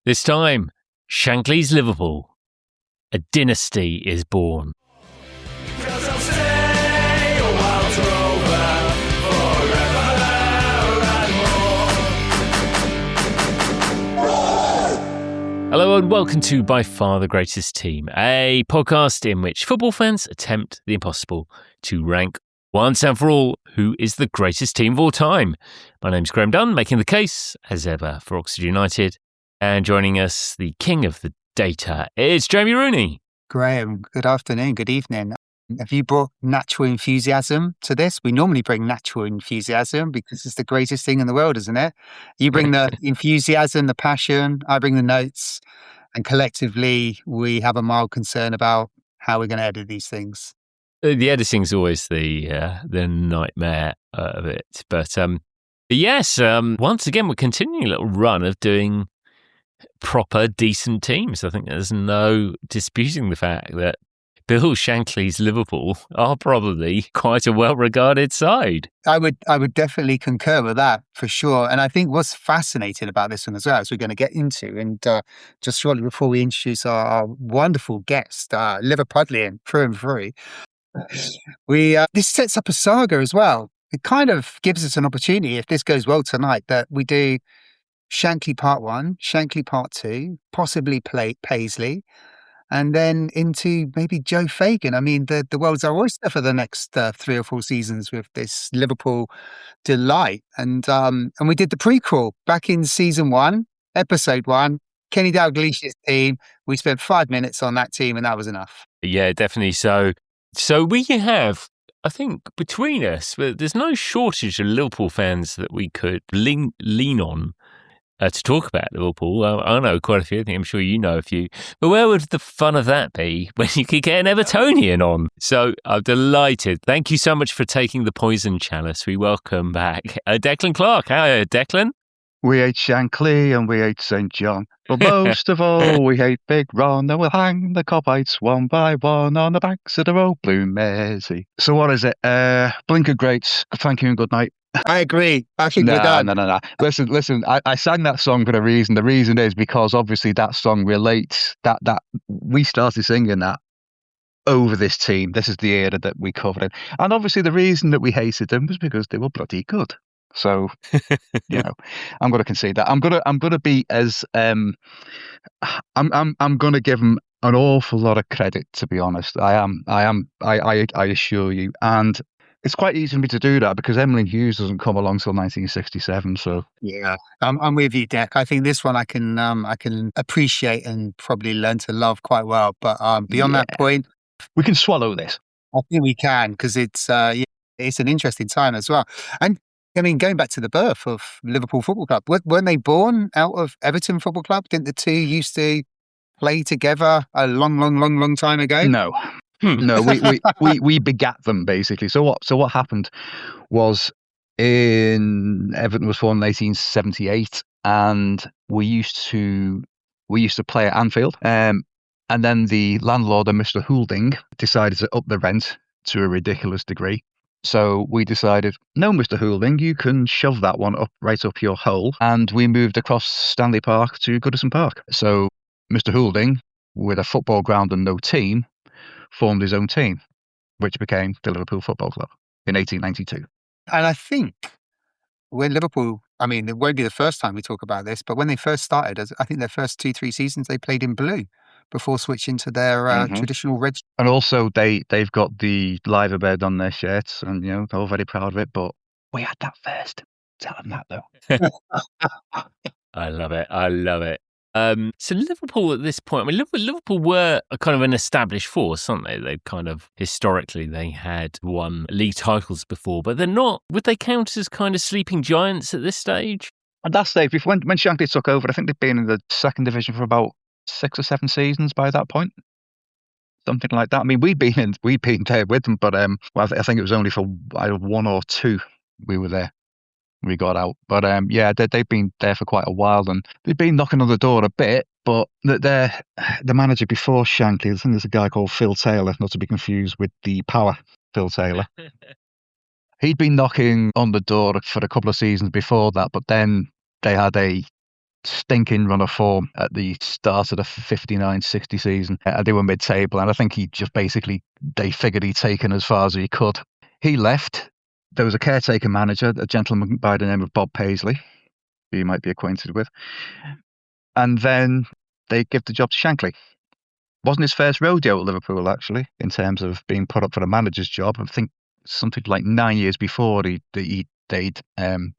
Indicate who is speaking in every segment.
Speaker 1: This time, Shankly's Liverpool. A dynasty is born. Hello and welcome to By Far the Greatest Team, a podcast in which football fans attempt the impossible to rank once and for all who is the greatest team of all time. My name's Graham Dunn, making the case, as ever, for Oxford United. And joining us, the king of the data, is Jamie Rooney.
Speaker 2: Graham, good afternoon, good evening. Have you brought natural enthusiasm to this? We normally bring natural enthusiasm because it's the greatest thing in the world, isn't it? You bring the enthusiasm, the passion, I bring the notes, and collectively we have a mild concern about how we're going to edit these things.
Speaker 1: The editing's always the nightmare of it. But yes, once again, we're continuing a little run of doing proper, decent teams. I think there's no disputing the fact that Bill Shankly's Liverpool are probably quite a well-regarded side.
Speaker 2: I would definitely concur with that, for sure. And I think what's fascinating about this one as well, as we're going to get into, and just shortly before we introduce our wonderful guest, Liverpudlian through and through, this sets up a saga as well. It kind of gives us an opportunity, if this goes well tonight, that we do Shankly Part 1, Shankly Part 2, possibly Paisley, and then into maybe Joe Fagan. I mean, the world's our oyster for the next 3 or 4 seasons with this Liverpool delight. And we did the prequel back in season 1, episode 1, Kenny Dalglish's team. We spent 5 minutes on that team and that was enough.
Speaker 1: Yeah, definitely. So we have, I think, between us, there's no shortage of Liverpool fans that we could lean on to talk about Liverpool. I know quite a few. I think I'm sure you know a few. But where would the fun of that be when you could get an Evertonian on? So I'm delighted. Thank you so much for taking the poison chalice. We welcome back Declan Clark. Hi, Declan.
Speaker 3: We hate Shankly and we hate St. John. But most of all, we hate Big Ron, and we'll hang the Copites one by one on the banks of the old Blue Mersey. So what is it? Blinker greats. Thank you and good night.
Speaker 2: I agree. I think we're done.
Speaker 3: No. Listen. I sang that song for a reason. The reason is because obviously that song relates. That we started singing that over this team. This is the era that we covered it, and obviously the reason that we hated them was because they were bloody good. So, I'm going to concede that. I'm going to be as I'm going to give them an awful lot of credit. To be honest, I assure you, and it's quite easy for me to do that because Emily Hughes doesn't come along till 1967. So
Speaker 2: yeah, I'm with you, Dec. I think this one I can appreciate and probably learn to love quite well. But beyond that point,
Speaker 3: we can swallow this.
Speaker 2: I think we can because it's an interesting time as well. And I mean, going back to the birth of Liverpool Football Club, weren't they born out of Everton Football Club? Didn't the two used to play together a long time ago?
Speaker 3: No. No, we begat them basically. So what happened was Everton was formed in 1878, and we used to play at Anfield. And then the landlord, Mr. Houlding, decided to up the rent to a ridiculous degree. So we decided, no, Mr. Houlding, you can shove that one right up your hole. And we moved across Stanley Park to Goodison Park. So Mr. Houlding, with a football ground and no team, formed his own team, which became the Liverpool Football Club in 1892.
Speaker 2: And I think when Liverpool, I mean, it won't be the first time we talk about this, but when they first started, I think their first 2-3 seasons, they played in blue before switching to their traditional red.
Speaker 3: And also they've got the liver bed on their shirts, and they're all very proud of it, but we had that first. Tell them that though.
Speaker 1: I love it. So Liverpool at this point, I mean, Liverpool were a kind of an established force, aren't they? They kind of, historically, they had won league titles before, but they're not, would they count as kind of sleeping giants at this stage?
Speaker 3: At that stage, when Shankly took over, I think they've been in the second division for about 6 or 7 seasons by that point. Something like that. I mean, we'd been there with them, but I think it was only for 1 or 2 we were there. We got out. But they've been there for quite a while, and they've been knocking on the door a bit, but the manager before Shankly, I think there's a guy called Phil Taylor, not to be confused with the Power Phil Taylor. He'd been knocking on the door for a couple of seasons before that, but then they had a stinking run of form at the start of the 59-60 season. They were mid-table, and I think they figured he'd taken as far as he could. He left. There was a caretaker manager, a gentleman by the name of Bob Paisley, who you might be acquainted with. And then they give the job to Shankly. Wasn't his first rodeo at Liverpool, actually, in terms of being put up for the manager's job. I think something like 9 years before they'd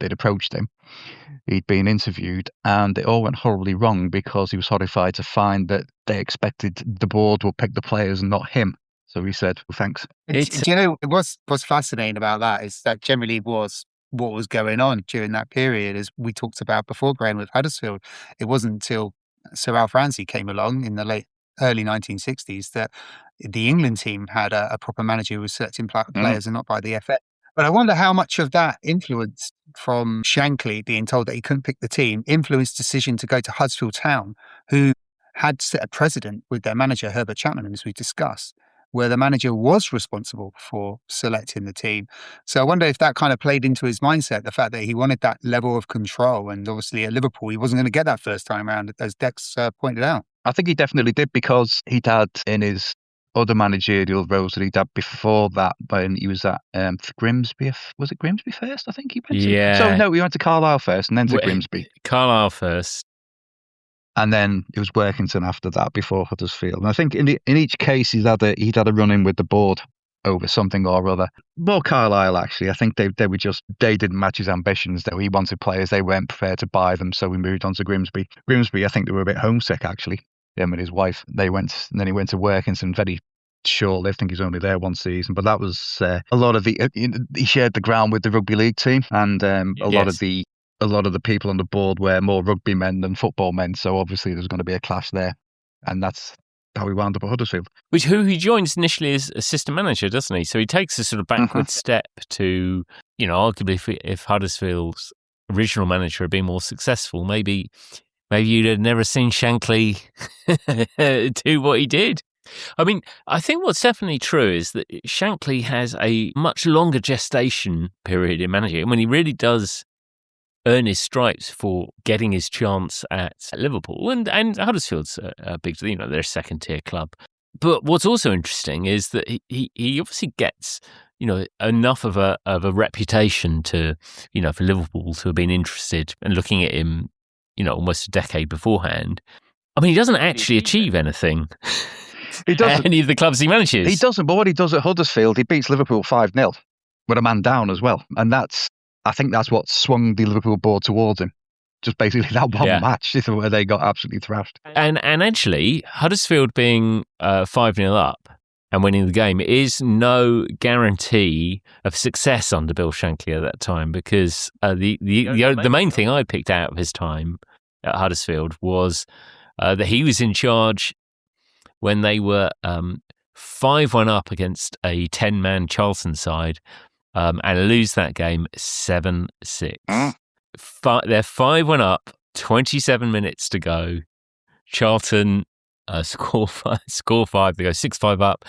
Speaker 3: approached him. He'd been interviewed, and it all went horribly wrong because he was horrified to find that they expected the board would pick the players and not him. So he said, well, thanks.
Speaker 2: Do you know what's fascinating about that is that generally was what was going on during that period, as we talked about before, Graham, with Huddersfield. It wasn't until Sir Alf Ramsey came along in the early 1960s that the England team had a proper manager who was selecting players and not by the FA. But I wonder how much of that influence from Shankly being told that he couldn't pick the team influenced decision to go to Huddersfield Town, who had set a precedent with their manager, Herbert Chapman, as we discussed, where the manager was responsible for selecting the team. So I wonder if that kind of played into his mindset, the fact that he wanted that level of control. And obviously at Liverpool, he wasn't going to get that first time around, as Dex pointed out.
Speaker 3: I think he definitely did, because he'd had in his other managerial roles that he'd had before that, when he was at Grimsby. Was it Grimsby first? I think he went to.
Speaker 1: Yeah.
Speaker 3: So no, he went to Carlisle first and then to Grimsby.
Speaker 1: Carlisle first.
Speaker 3: And then it was Workington after that, before Huddersfield. And I think in each case he'd had a run-in with the board over something or other. More Carlisle, actually. I think they didn't match his ambitions. Though he wanted players, they weren't prepared to buy them, so we moved on to Grimsby. Grimsby, I think they were a bit homesick, actually. Him and his wife. Then he went to Workington very shortly. I think he was only there one season, but that was a lot of he shared the ground with the rugby league team, and a lot of the people on the board were more rugby men than football men. So obviously there's going to be a clash there, and that's how he wound up at Huddersfield.
Speaker 1: Who he joins initially as assistant manager, doesn't he? So he takes a sort of backward step to, arguably if Huddersfield's original manager had been more successful, maybe you'd have never seen Shankly do what he did. I mean, I think what's definitely true is that Shankly has a much longer gestation period in managing. When he really does earn his stripes for getting his chance at Liverpool, and Huddersfield's a big, they're a second-tier club. But what's also interesting is that he obviously gets, enough of a reputation to, for Liverpool to have been interested and looking at him, almost a decade beforehand. I mean, he doesn't actually achieve anything.
Speaker 3: He doesn't.
Speaker 1: Any of the clubs he manages.
Speaker 3: He doesn't, but what he does at Huddersfield, he beats Liverpool 5-0 with a man down as well. And I think that's what swung the Liverpool board towards him. Just basically that one match where they got absolutely thrashed.
Speaker 1: And actually, Huddersfield being 5-0 up and winning the game is no guarantee of success under Bill Shankly at that time, because the main thing I picked out of his time at Huddersfield was that he was in charge when they were 5-1 up against a 10-man Charlton side and lose that game 7-6. They're 5-1 up, 27 minutes to go. Charlton score 5, they go 6-5 up.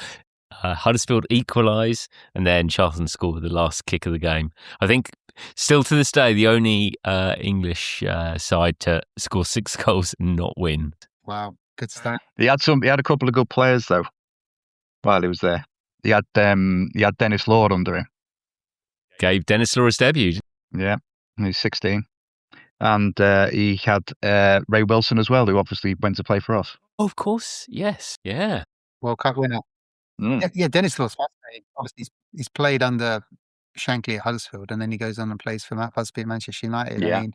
Speaker 1: Huddersfield equalise, and then Charlton score with the last kick of the game. I think still to this day, the only English side to score 6 goals and not win.
Speaker 2: Wow. Good stuff.
Speaker 3: He had a couple of good players though while he was there. He had Dennis Law under him.
Speaker 1: Gave Dennis Law his debut.
Speaker 3: Yeah, he's 16. And he had Ray Wilson as well, who obviously went to play for us.
Speaker 1: Oh, of course, yes, yeah.
Speaker 2: World Cup winner. Yeah, Dennis Law's fascinating. Obviously, he's played under Shankly at Huddersfield, and then he goes on and plays for Matt Busby at Manchester United.
Speaker 3: Yeah.
Speaker 2: I mean,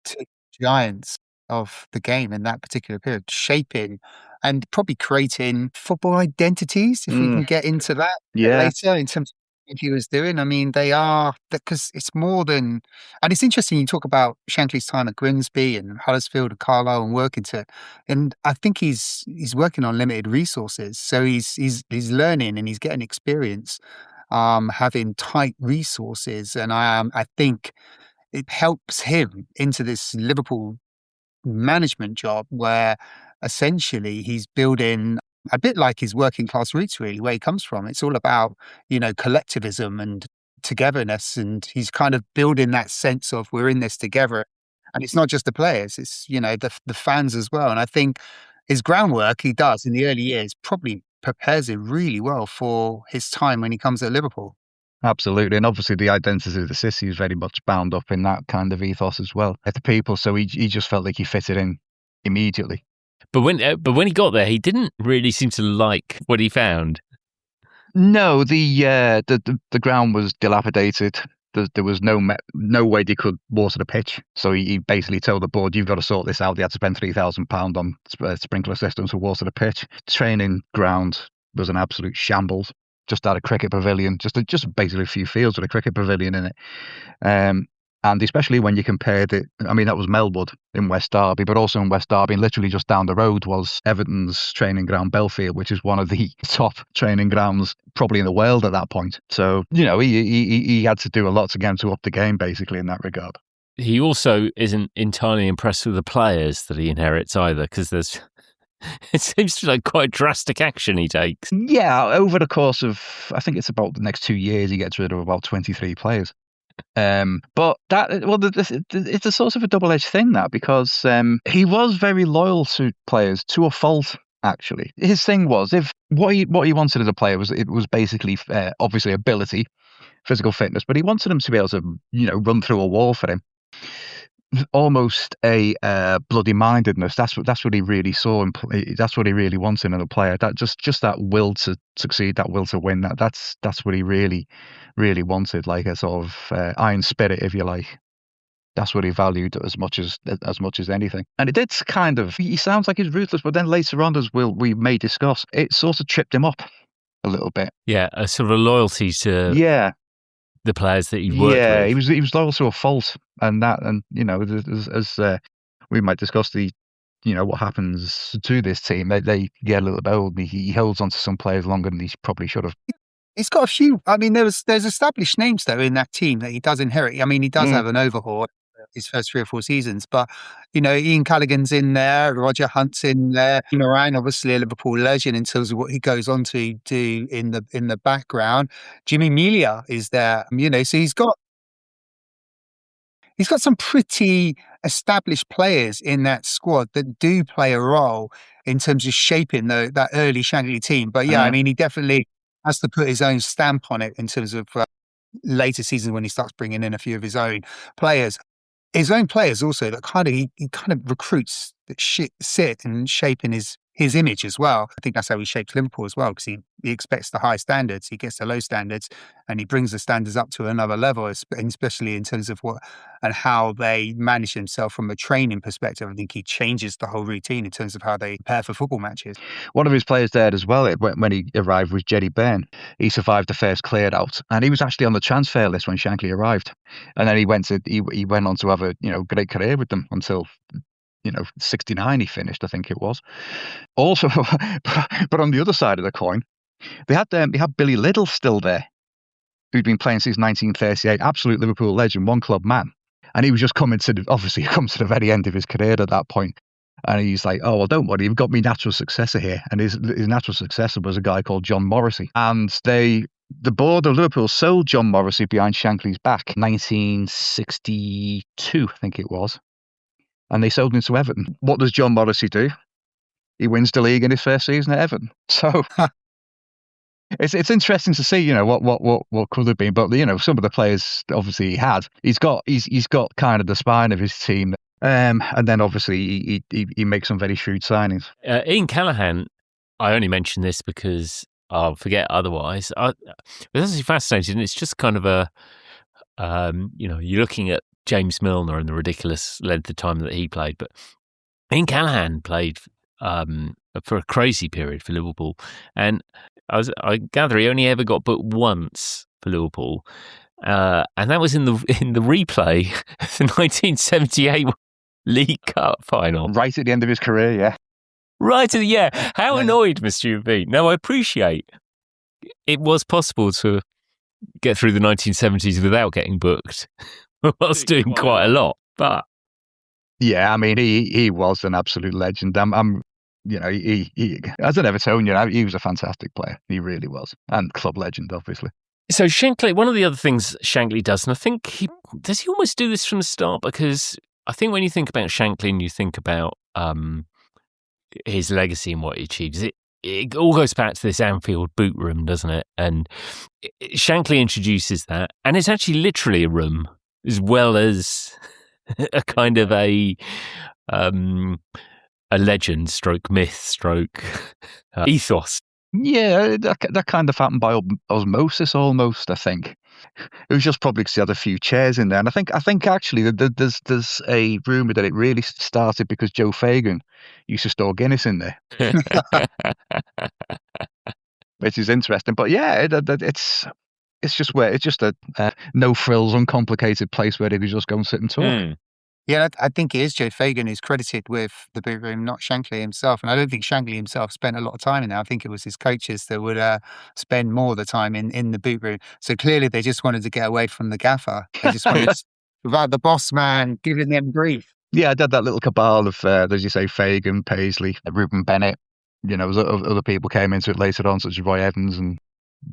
Speaker 2: two giants of the game in that particular period, shaping and probably creating football identities, if we can get into that later, in terms of what he was doing. I mean, they are, because it's more than, and it's interesting, you talk about Shankly's time at Grimsby and Huddersfield and Carlisle and Workington, and I think he's working on limited resources, so he's learning and he's getting experience, having tight resources, and I think it helps him into this Liverpool management job where essentially he's building a bit like his working class roots, really, where he comes from. It's all about, collectivism and togetherness, and he's kind of building that sense of we're in this together. And it's not just the players, it's, the fans as well. And I think his groundwork he does in the early years probably prepares him really well for his time when he comes at Liverpool.
Speaker 3: Absolutely. And obviously the identity of the city is very much bound up in that kind of ethos as well at the people. So he just felt like he fitted in immediately.
Speaker 1: But when he got there, he didn't really seem to like what he found.
Speaker 3: No, the ground was dilapidated. There was no way they could water the pitch. So he basically told the board, "You've got to sort this out." They had to spend £3,000 on sprinkler systems to water the pitch. Training ground was an absolute shambles. Just had a cricket pavilion, just basically a few fields with a cricket pavilion in it. And especially when you compared it, I mean, that was Melwood in West Derby, but also in West Derby, literally just down the road was Everton's training ground, Belfield, which is one of the top training grounds probably in the world at that point. So, he had to do a lot to get him to up the game, basically, in that regard.
Speaker 1: He also isn't entirely impressed with the players that he inherits either, because it seems to be like quite drastic action he takes.
Speaker 3: Yeah, over the course of, I think it's about the next 2 years, he gets rid of about 23 players. But it's a sort of a double-edged thing, that, because he was very loyal to players to a fault. Actually, his thing was, if what he wanted as a player was basically obviously ability, physical fitness, but he wanted them to be able to run through a wall for him. Almost a bloody mindedness. That's what he really saw, and that's what he really wanted in a player. That just that will to succeed, that will to win. That's what he really wanted, like a sort of iron spirit, if you like. That's what he valued as much as anything. And it did kind of. He sounds like he's ruthless, but then later on, as we may discuss, it sort of tripped him up a little bit.
Speaker 1: Yeah, a sort of a loyalty to the players that he worked with.
Speaker 3: Yeah, he was loyal to a fault, and as we might discuss what happens to this team, they get a little bit old. He holds on to some players longer than he probably should have.
Speaker 2: He's got a few. I mean, there's established names though in that team that he does inherit. I mean, he does have an overhaul his first 3 or 4 seasons, but Ian Callaghan's in there, Roger Hunt's in there, Moran, obviously a Liverpool legend in terms of what he goes on to do in the background. Jimmy Melia is there, so he's got some pretty established players in that squad that do play a role in terms of shaping that early Shankly team. But I mean, he definitely has to put his own stamp on it in terms of later seasons when he starts bringing in a few of his own players. His own players also that he kind of recruits that sit and shape in his image as well. I think that's how he shapes Liverpool as well, because he expects the high standards, he gets the low standards, and he brings the standards up to another level, especially in terms of what and how they manage themselves from a training perspective. I think he changes the whole routine in terms of how they prepare for football matches.
Speaker 3: One of his players there as well, when he arrived, was Jerry Byrne. He survived the first cleared out, and he was actually on the transfer list when Shankly arrived. And then he went on to have a great career with them until 69 he finished, I think it was. Also, but on the other side of the coin, they had Billy Liddell still there, who'd been playing since 1938, absolute Liverpool legend, one club man. And he was just coming to the very end of his career at that point. And he's like, "Oh, well, don't worry, you've got me natural successor here." And his natural successor was a guy called John Morrissey. And the board of Liverpool sold John Morrissey behind Shankly's back, 1962, I think it was. And they sold him to Everton. What does John Morrissey do? He wins the league in his first season at Everton. So it's interesting to see, what could have been. But some of the players obviously he had. He's got kind of the spine of his team. And then obviously he makes some very shrewd signings.
Speaker 1: Ian Callaghan, I only mention this because I'll forget otherwise. It's actually fascinating. It's just kind of you're looking at James Milner and the ridiculous length of time that he played, but Ian Callaghan played for a crazy period for Liverpool, and I gather he only ever got booked once for Liverpool, and that was in the replay of the 1978 League Cup final,
Speaker 3: right at the end of his career. Yeah,
Speaker 1: right at How annoyed must you have been? Now I appreciate it was possible to get through the 1970s without getting booked. Was doing quite a lot, but
Speaker 3: yeah, I mean, he was an absolute legend. He as an Evertonian, he was a fantastic player. He really was, and club legend, obviously.
Speaker 1: So Shankly, one of the other things Shankly does, and I think he almost do this from the start, because I think when you think about Shankly and you think about his legacy and what he achieves, it all goes back to this Anfield boot room, doesn't it? And Shankly introduces that, and it's actually literally a room as well as a kind of a legend, stroke myth, stroke ethos.
Speaker 3: Yeah, that kind of happened by osmosis almost, I think. It was just probably because he had a few chairs in there. And I think actually there's a rumour that it really started because Joe Fagan used to store Guinness in there, which is interesting. But yeah, it's just a no frills, uncomplicated place where they could just go and sit and talk.
Speaker 2: Yeah, I think it is Joe Fagan who's credited with the boot room, not Shankly himself. And I don't think Shankly himself spent a lot of time in there. I think it was his coaches that would spend more of the time in the boot room. So clearly they just wanted to get away from the gaffer. They just wanted without the boss man giving them grief.
Speaker 3: Yeah, I did that little cabal of, as you say, Fagan, Paisley, Ruben Bennett. Other people came into it later on, such as Roy Evans, and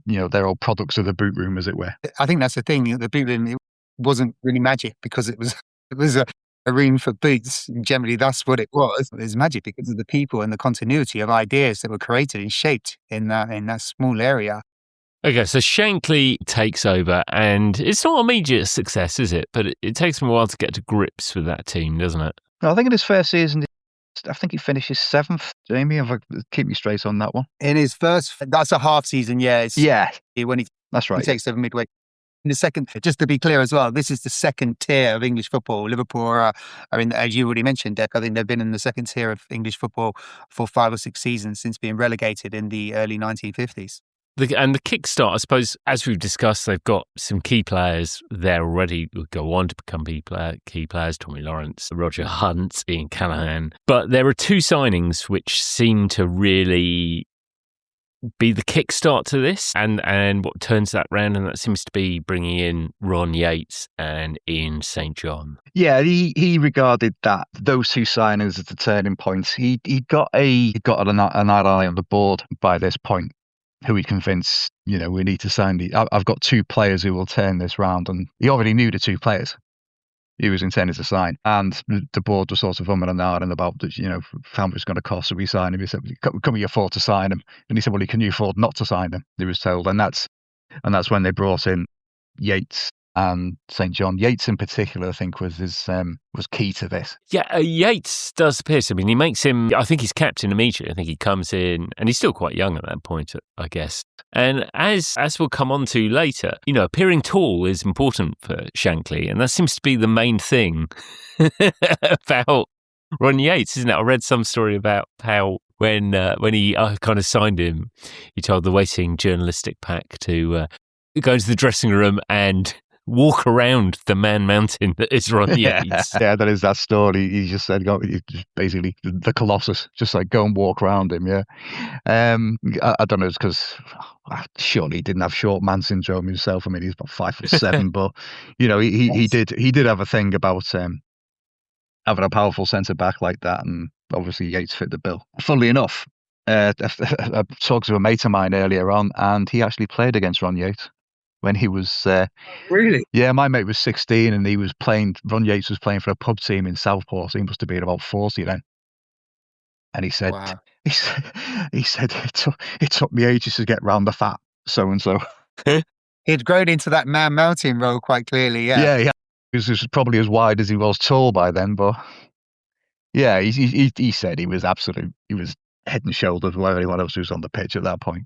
Speaker 3: they're all products of the boot room, as it were.
Speaker 2: I think that's the thing. The boot room, it wasn't really magic because it was a room for boots. Generally, that's what it was. It was magic because of the people and the continuity of ideas that were created and shaped in that small area.
Speaker 1: Okay, so Shankly takes over, and it's not immediate success, is it? But it takes him a while to get to grips with that team, doesn't it?
Speaker 3: I think in his first season, I think he finishes 7th, Jamie, if I keep me straight on that one.
Speaker 2: In his first, that's a half season, yeah. When
Speaker 3: that's right.
Speaker 2: He takes over midway. In the second, just to be clear as well, this is the second tier of English football. Liverpool are as you already mentioned, Dec, I think they've been in the second tier of English football for 5 or 6 seasons since being relegated in the early 1950s.
Speaker 1: And the kickstart, I suppose, as we've discussed, they've got some key players there already who go on to become key players, Tommy Lawrence, Roger Hunt, Ian Callaghan. But there are 2 signings which seem to really be the kickstart to this and what turns that round, and that seems to be bringing in Ron Yates and Ian St. John.
Speaker 3: Yeah, he regarded those 2 signings as the turning points. He got an eye on the board by this point, who he convinced, we need to sign I've got 2 players who will turn this round, and he already knew the 2 players he was intended to sign, and the board was sort of umming and ahhing about, how much it's going to cost, so we sign him. He said, can we afford to sign him? And he said, well, can you afford not to sign him? He was told, and that's when they brought in Yates and St. John. Yates in particular, I think, was key to this.
Speaker 1: Yeah, Yates does appear. I mean, he makes him, I think he's captain immediately. I think he comes in, and he's still quite young at that point, I guess. And as we'll come on to later, appearing tall is important for Shankly, and that seems to be the main thing about Ron Yates, isn't it? I read some story about how when he kind of signed him, he told the waiting journalistic pack to go into the dressing room and walk around the man mountain that is Ron Yates.
Speaker 3: Yeah, that is that story. He just said, basically the Colossus, just like go and walk around him. Yeah. I don't know, it's because surely he didn't have short man syndrome himself. I mean, he's about 5'7", but he did have a thing about having a powerful centre back like that, and obviously Yates fit the bill. Funnily enough, I talked to a mate of mine earlier on, and he actually played against Ron Yates when he was
Speaker 2: really.
Speaker 3: Yeah, my mate was 16, and he was playing. Ron Yates was playing for a pub team in Southport. So he must have been about 40 then. And he said,
Speaker 2: wow.
Speaker 3: he said it took me ages to get round the fat so and so.
Speaker 2: He'd grown into that man mountain role quite clearly. Yeah.
Speaker 3: Yeah. He was probably as wide as he was tall by then, but yeah, he said he was head and shoulders above anyone else who was on the pitch at that point,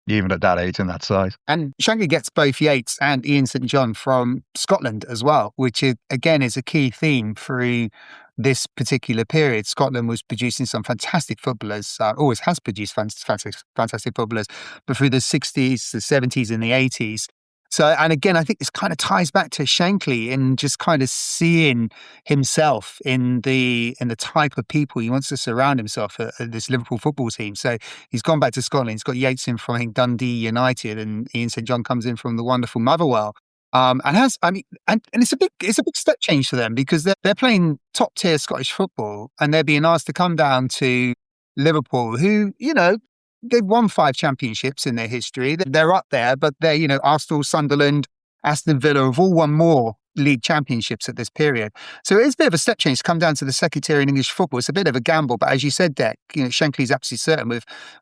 Speaker 3: even at that age and that size.
Speaker 2: And Shankly gets both Yates and Ian St. John from Scotland as well, which again is a key theme through this particular period. Scotland was producing some fantastic footballers, always has produced fantastic footballers, but through the 60s, the 70s and the 80s. So, and again, I think this kind of ties back to Shankly in just kind of seeing himself in the type of people he wants to surround himself at this Liverpool football team. So he's gone back to Scotland. He's got Yates in from, I think, Dundee United, and Ian St. John comes in from the wonderful Motherwell. And it's a big step change for them because they're playing top tier Scottish football, and they're being asked to come down to Liverpool, who, they've won 5 championships in their history. They're up there, but they're, Arsenal, Sunderland, Aston Villa have all won more league championships at this period. So it is a bit of a step change to come down to the second tier in English football. It's a bit of a gamble, but as you said, Dec, Shankly's absolutely certain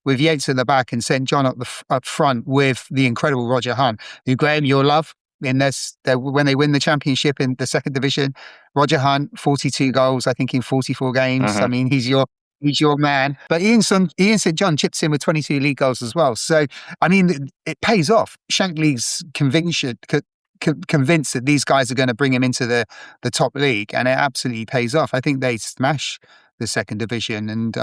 Speaker 2: with Yates in the back and St John up front with the incredible Roger Hunt, who, Graham, you'll love. In this, when they win the championship in the second division, Roger Hunt, 42 goals, I think, in 44 games. I mean, he's your man. But Ian St John chips in with 22 league goals as well. So, I mean, it pays off. Shankly's convinced that these guys are going to bring him into the top league, and it absolutely pays off. I think they smash the second division and,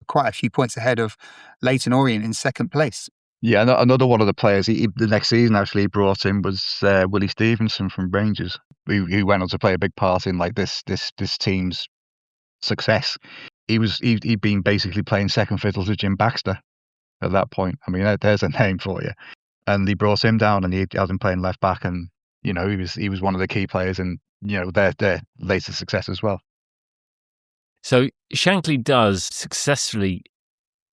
Speaker 2: quite a few points ahead of Leyton Orient in second place.
Speaker 3: Yeah, another one of the players the next season actually brought in was Willie Stevenson from Rangers, who went on to play a big part in like this team's success. He'd been basically playing second fiddle to Jim Baxter at that point. I mean, there's a name for you. And they brought him down, and he had him playing left back, and he was one of the key players in their later success as well.
Speaker 1: So Shankly does successfully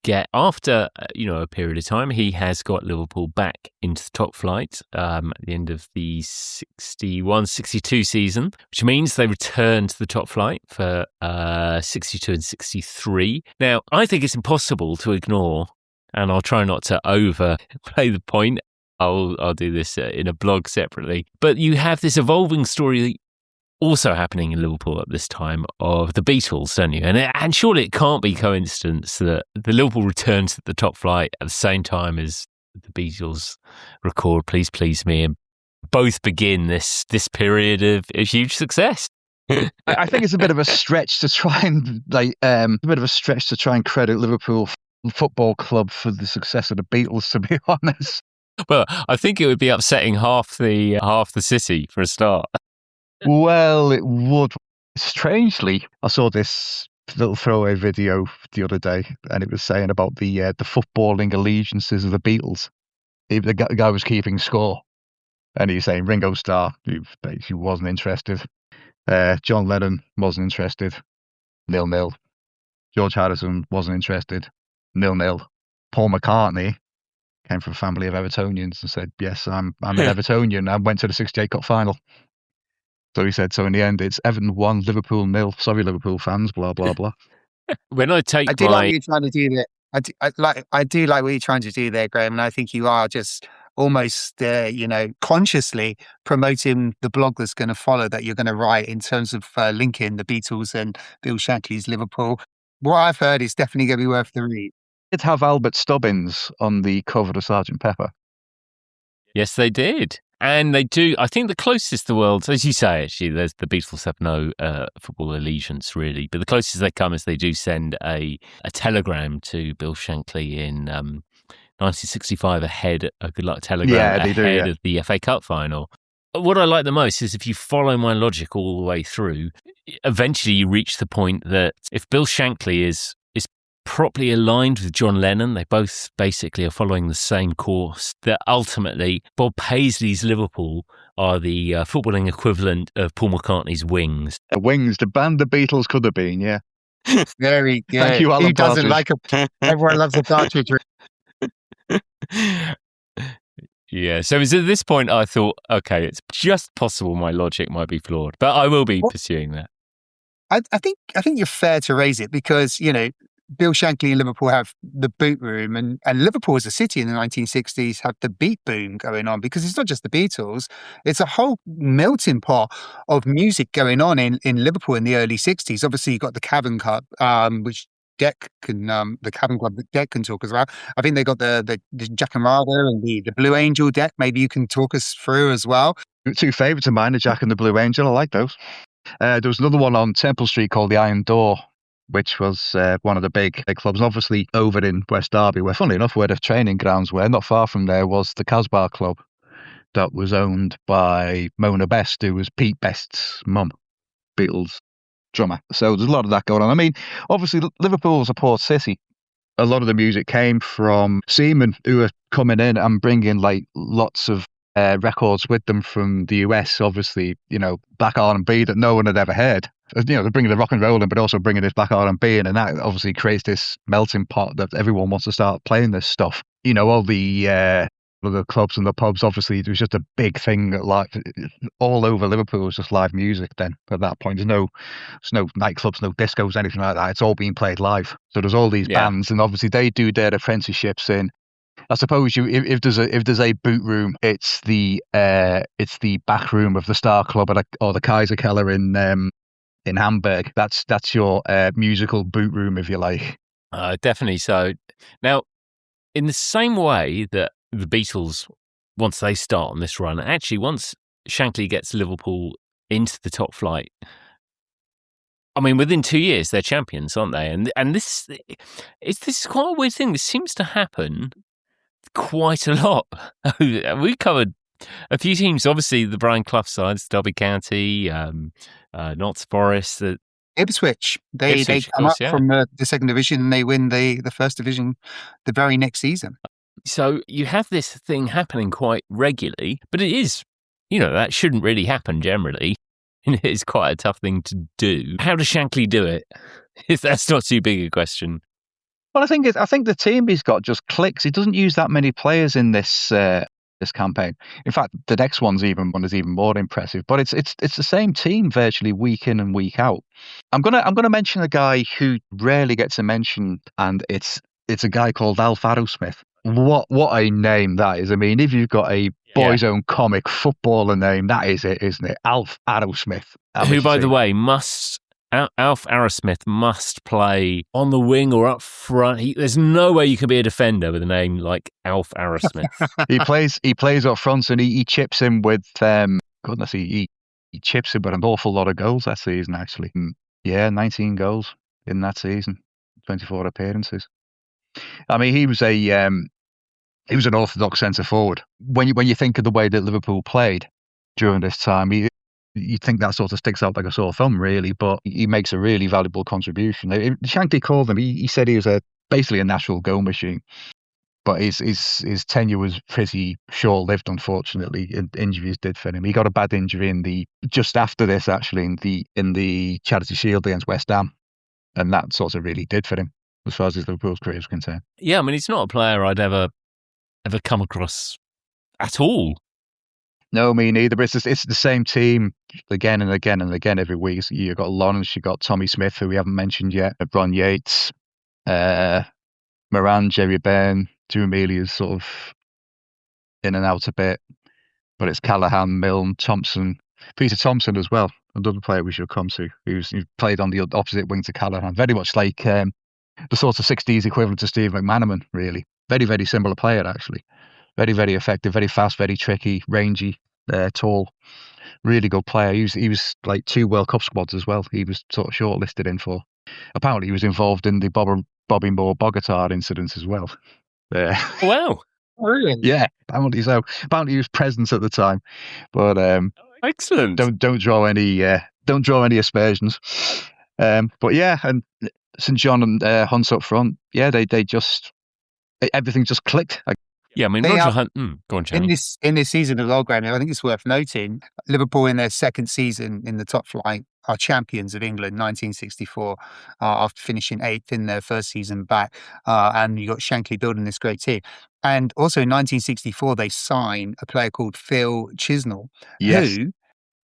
Speaker 1: get, after a period of time, he has got Liverpool back into the top flight at the end of the 61-62 season, which means they return to the top flight for 62 and 63. Now, I think it's impossible to ignore, and I'll try not to overplay the point. I'll do this in a blog separately. But you have this evolving story also happening in Liverpool at this time of the Beatles, don't you? And surely it can't be coincidence that the Liverpool returns to the top flight at the same time as the Beatles record Please Please Me, and both begin this period of huge success.
Speaker 3: I think it's a bit of a stretch to try and credit Liverpool Football Club for the success of the Beatles, to be honest.
Speaker 1: Well, I think it would be upsetting half the city for a start.
Speaker 3: Well, it would. Strangely, I saw this little throwaway video the other day, and it was saying about the footballing allegiances of the Beatles. The guy was keeping score, and he was saying Ringo Starr, he wasn't interested. John Lennon wasn't interested. 0-0. George Harrison wasn't interested. 0-0. Paul McCartney came from a family of Evertonians and said, "Yes, I'm an Evertonian. I went to the '68 Cup final." So he said, so in the end, it's Everton 1, Liverpool 0. Sorry, Liverpool fans, blah, blah, blah.
Speaker 1: When I take
Speaker 2: I do like what you're trying to do there. I do like what you're trying to do there, Graham, and I think you are just almost, consciously promoting the blog that's going to follow that you're going to write in terms of linking the Beatles and Bill Shankly's Liverpool. What I've heard is definitely going to be worth the read.
Speaker 3: Did have Albert Stubbins on the cover of Sgt. Pepper.
Speaker 1: Yes, they did. And they do, I think the closest the world, as you say, actually, the Beatles have no football allegiance, really. But the closest they come is they do send a telegram to Bill Shankly in 1965 a good luck telegram ahead of the FA Cup final. What I like the most is if you follow my logic all the way through, eventually you reach the point that if Bill Shankly is properly aligned with John Lennon, they both basically are following the same course, that ultimately Bob Paisley's Liverpool are the footballing equivalent of Paul McCartney's Wings.
Speaker 3: Wings, the band the Beatles could have been, yeah.
Speaker 2: Very good.
Speaker 3: Thank you, Alan
Speaker 2: Who doesn't like everyone loves a partridge?
Speaker 1: Yeah, so it was at this point I thought, okay, it's just possible my logic might be flawed, but I will be pursuing that.
Speaker 2: I think you're fair to raise it because, Bill Shankly and Liverpool have the boot room, and Liverpool as a city in the 1960s have the beat boom going on, because it's not just the Beatles, it's a whole melting pot of music going on in Liverpool in the early 60s. Obviously, you've got the Cavern Cup, which the Cavern Club that Dec can talk us about. I think they got the Jacamada and the Blue Angel deck. Maybe you can talk us through as well.
Speaker 3: Two favourites of mine, the Jack and the Blue Angel. I like those. There was another one on Temple Street called the Iron Door, which was one of the big clubs. And obviously over in West Derby, where, funnily enough, where the training grounds were, not far from there was the Casbah Club that was owned by Mona Best, who was Pete Best's mum, Beatles drummer. So there's a lot of that going on. I mean, obviously Liverpool was a port city. A lot of the music came from seamen who were coming in and bringing like lots of records with them from the US, obviously, black R&B that no one had ever heard. They're bringing the rock and roll in, but also bringing this black R&B in, and that obviously creates this melting pot that everyone wants to start playing this stuff. All the the clubs and the pubs, obviously, it was just a big thing. Like all over Liverpool, it was just live music. Then at that point, there's no nightclubs, no discos, anything like that. It's all being played live. So there's all these bands, and obviously they do their apprenticeships in. I suppose if there's a boot room, it's the back room of the Star Club or the Kaiser Keller in Hamburg. That's your musical boot room, if you like.
Speaker 1: Definitely so. Now, in the same way that the Beatles, once they start on this run, actually once Shankly gets Liverpool into the top flight, I mean, within 2 years they're champions, aren't they? And this is quite a weird thing. This seems to happen quite a lot. We covered a few teams. Obviously, the Brian Clough sides, Derby County, Notts Forest,
Speaker 2: Ipswich. They come up from the second division and they win the first division the very next season.
Speaker 1: So you have this thing happening quite regularly, but it is, that shouldn't really happen generally. It's quite a tough thing to do. How does Shankly do it? If that's not too big a question.
Speaker 3: Well, I think the team he's got just clicks. He doesn't use that many players in this campaign. In fact, the next one is even more impressive. But it's the same team virtually week in and week out. I'm gonna mention a guy who rarely gets a mention, and it's a guy called Alf Arrowsmith. What a name that is! I mean, if you've got a boys' own comic footballer name, that is it, isn't it? Alf Arrowsmith.
Speaker 1: Who, by the way, Alf Arrowsmith must play on the wing or up front. There's no way you can be a defender with a name like Alf Arrowsmith.
Speaker 3: He plays up front, and he chips in with goodness, he chips in with an awful lot of goals that season. Actually, 19 goals in that season, 24 appearances. I mean, he was an orthodox centre forward. When you think of the way that Liverpool played during this time, you think that sort of sticks out like a sore thumb, really, but he makes a really valuable contribution. Shankly called him. He said he was basically a natural goal machine, but his tenure was pretty short-lived, unfortunately. Injuries did for him. He got a bad injury just after this, actually, in the Charity Shield against West Ham, and that sort of really did for him as far as his Liverpool's career is concerned.
Speaker 1: Yeah, I mean, he's not a player I'd ever come across at all.
Speaker 3: No, me neither. But it's the same team again and again and again every week. So you've got Lawrence, you've got Tommy Smith, who we haven't mentioned yet, Ron Yates, Moran, Jerry Byrne, Drew Amelia's sort of in and out a bit. But it's Callaghan, Milne, Thompson, Peter Thompson as well, another player we should come to, who played on the opposite wing to Callaghan. Very much like the sort of 60s equivalent to Steve McManaman, really. Very, very similar player, actually. Very, very effective, very fast, very tricky, rangy, tall. Really good player. He was like 2 World Cup squads as well. He was sort of shortlisted in for. Apparently, he was involved in the Bobby Moore Bogotá incident as well.
Speaker 1: Wow.
Speaker 2: Really?
Speaker 3: Yeah, apparently so. Apparently, he was present at the time. But
Speaker 1: excellent.
Speaker 3: Don't draw any aspersions. But yeah, and St John and Hunt up front. Yeah, they just everything just clicked.
Speaker 1: Yeah, I mean, Roger Hunt. Go on, Charlie.
Speaker 2: In this season of Logran, I think it's worth noting, Liverpool in their second season in the top flight are champions of England, 1964, after finishing 8th in their first season back. And you got Shankly building this great team. And also in 1964, they sign a player called Phil Chisnell, who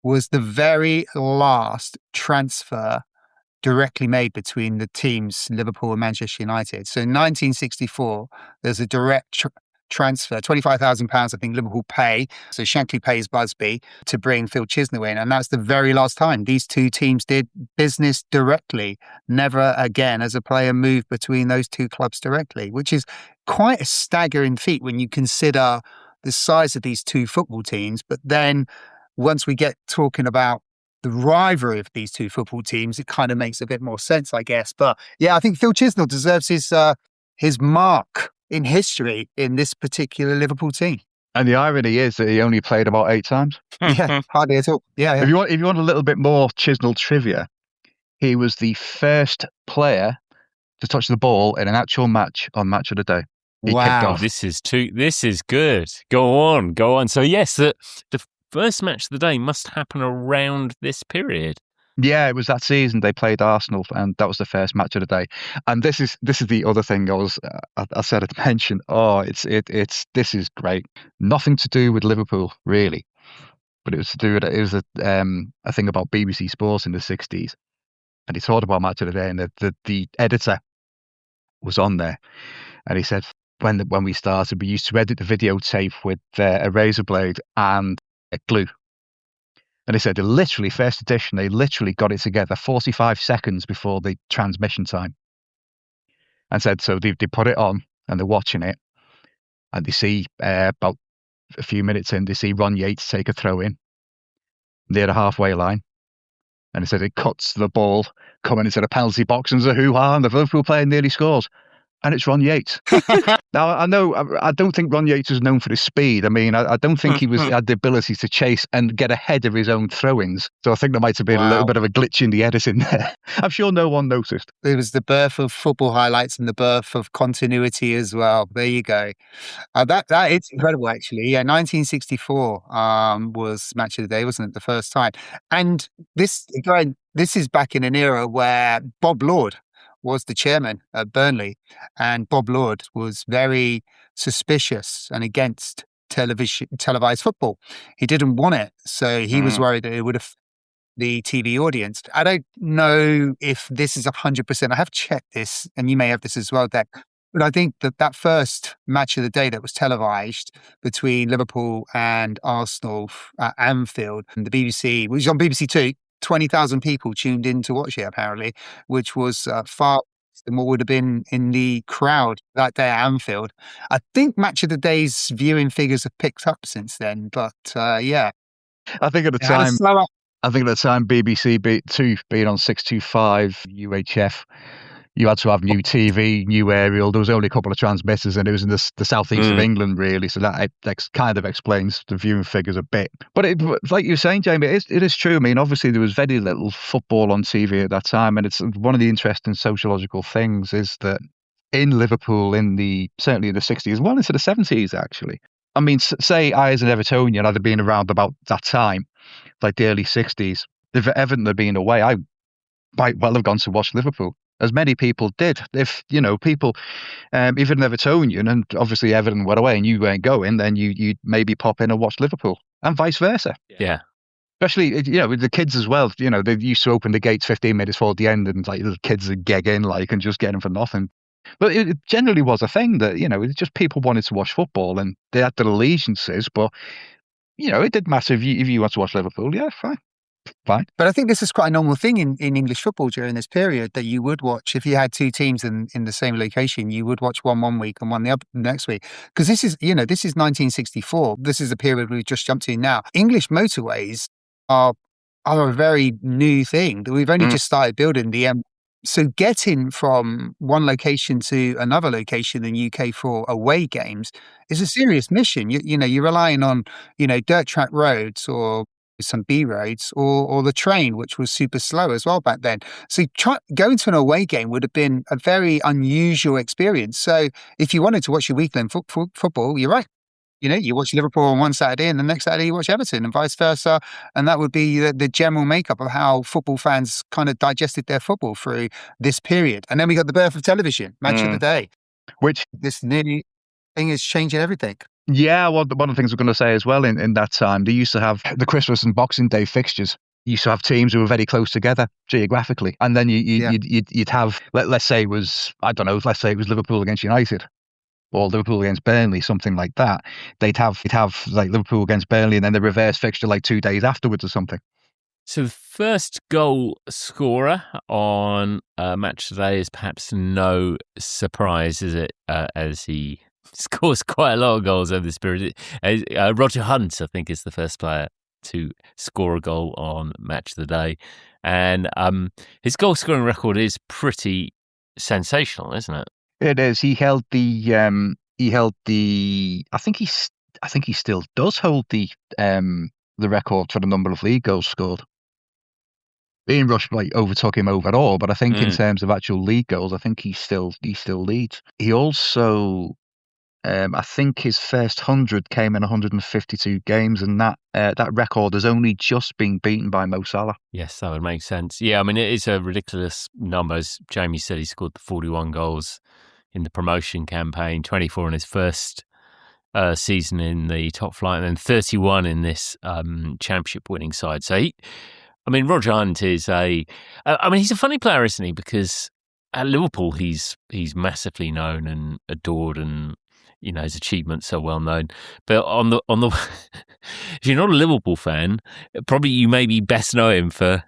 Speaker 2: was the very last transfer directly made between the teams, Liverpool and Manchester United. So in 1964, there's a direct transfer, £25,000, I think Liverpool pay. So Shankly pays Busby to bring Phil Chisnell in. And that's the very last time these two teams did business directly. Never again as a player moved between those two clubs directly, which is quite a staggering feat when you consider the size of these two football teams. But then once we get talking about the rivalry of these two football teams, it kind of makes a bit more sense, I guess. But yeah, I think Phil Chisnell deserves his mark in history in this particular Liverpool team.
Speaker 3: And the irony is that he only played about 8 times.
Speaker 2: Yeah, hardly at all. Yeah.
Speaker 3: If you want a little bit more Chisnell trivia, he was the first player to touch the ball in an actual match on Match of the Day. He kicked off.
Speaker 1: This is good. Go on. So yes, the first match of the day must happen around this period.
Speaker 3: Yeah, it was that season they played Arsenal, and that was the first match of the day. And this is the other thing I said I'd mention. Oh, this is great. Nothing to do with Liverpool really, but it was to do with it was a thing about BBC Sports in the '60s, and he talked about match of the day, and the editor was on there, and he said when we started, we used to edit the videotape with a razor blade and a glue. And they said first edition, they literally got it together 45 seconds before the transmission time. And said, so they put it on and they're watching it. And they see about a few minutes in, they see Ron Yates take a throw in near the halfway line. And they said it cuts the ball coming into the penalty box and there's a hoo-ha and the Liverpool player nearly scores. And it's Ron Yates. Now, I don't think Ron Yates was known for his speed. I mean, I don't think he had the ability to chase and get ahead of his own throw-ins. So I think there might have been a little bit of a glitch in the editing there. I'm sure no one noticed.
Speaker 2: It was the birth of football highlights and the birth of continuity as well. There you go. That it's incredible, actually. Yeah, 1964 was match of the day, wasn't it? The first time. And this is back in an era where Bob Lord was the chairman at Burnley, and Bob Lord was very suspicious and against televised football. He didn't want it, so he was worried that it would have the TV audience. I don't know if this is 100%. I have checked this, and you may have this as well, Deck. But I think that first match of the day that was televised between Liverpool and Arsenal at Anfield, and the BBC, which was on BBC Two, 20,000 people tuned in to watch it, apparently, which was far less than what would have been in the crowd that day at Anfield. I think Match of the Day's viewing figures have picked up since then, but yeah.
Speaker 3: I think at the time, BBC Two being on 625 UHF, you had to have new TV, new aerial. There was only a couple of transmitters, and it was in the southeast of England, really. So that kind of explains the viewing figures a bit. But like you were saying, Jamie, it is true. I mean, obviously there was very little football on TV at that time, and it's one of the interesting sociological things is that in Liverpool, certainly in the 60s, well into the 70s, actually. I mean, say I as an Evertonian had been around about that time, like the early 60s. If Everton had been away, I might well have gone to watch Liverpool, as many people did. If, people, even an Evertonian, and obviously Everton were away and you weren't going, then you'd maybe pop in and watch Liverpool, and vice versa.
Speaker 1: Yeah.
Speaker 3: Especially, with the kids as well. They used to open the gates 15 minutes before the end, and like the kids would geg in, and just get them for nothing. But it generally was a thing that, it's just people wanted to watch football, and they had their allegiances, but, it didn't matter if you want to watch Liverpool. Yeah, fine. But
Speaker 2: I think this is quite a normal thing in English football during this period, that you would watch, if you had two teams in the same location, you would watch one week and one the other next week. Because this is 1964. This is a period we've just jumped to now. English motorways are a very new thing that we've only just started building. So getting from one location to another location in the UK for away games is a serious mission. You're relying on, dirt track roads or some B roads or the train, which was super slow as well back then. So going to an away game would have been a very unusual experience. So if you wanted to watch your weekend football, you're right. You watch Liverpool on one Saturday and the next Saturday you watch Everton and vice versa. And that would be the general makeup of how football fans kind of digested their football through this period. And then we got the birth of television, Match of the Day.
Speaker 3: Which
Speaker 2: this new thing is changing everything.
Speaker 3: Yeah, well, one of the things we're going to say as well in that time, they used to have the Christmas and Boxing Day fixtures. You used to have teams who were very close together geographically, and then you'd have let's say it was Liverpool against United, or Liverpool against Burnley, something like that. They'd have like Liverpool against Burnley, and then the reverse fixture like 2 days afterwards or something.
Speaker 1: So the first goal scorer on Match Today is perhaps no surprise, is it? As he scores quite a lot of goals over this period. Roger Hunt, I think, is the first player to score a goal on Match of the Day, and his goal scoring record is pretty sensational, isn't it?
Speaker 3: It is. He held the. I think he still does hold the record for the number of league goals scored. Ian Rush overtook him overall, but I think in terms of actual league goals, I think he still leads. He also I think his first 100 came in 152 games, and that record has only just been beaten by Mo Salah.
Speaker 1: Yes, that would make sense. Yeah, I mean, it is a ridiculous number. As Jamie said, he scored the 41 goals in the promotion campaign, 24 in his first season in the top flight, and then 31 in this championship winning side. So Roger Hunt is he's a funny player, isn't he? Because at Liverpool, he's massively known and adored, and his achievements so well known. But on the if you're not a Liverpool fan, probably you maybe best know him for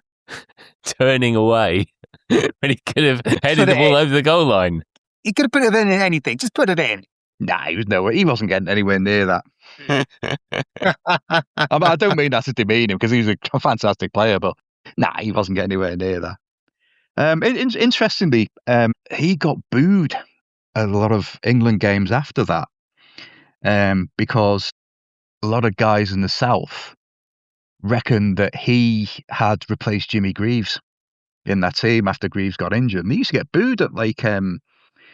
Speaker 1: turning away when he could have headed the ball over the goal line.
Speaker 2: He could have put it in anything. Just put it in.
Speaker 3: Nah, he wasn't getting anywhere near that. I don't mean that to demean him, because he's a fantastic player, but he wasn't getting anywhere near that. Interestingly, he got booed at a lot of England games after that, because a lot of guys in the South reckoned that he had replaced Jimmy Greaves in that team after Greaves got injured. And he used to get booed at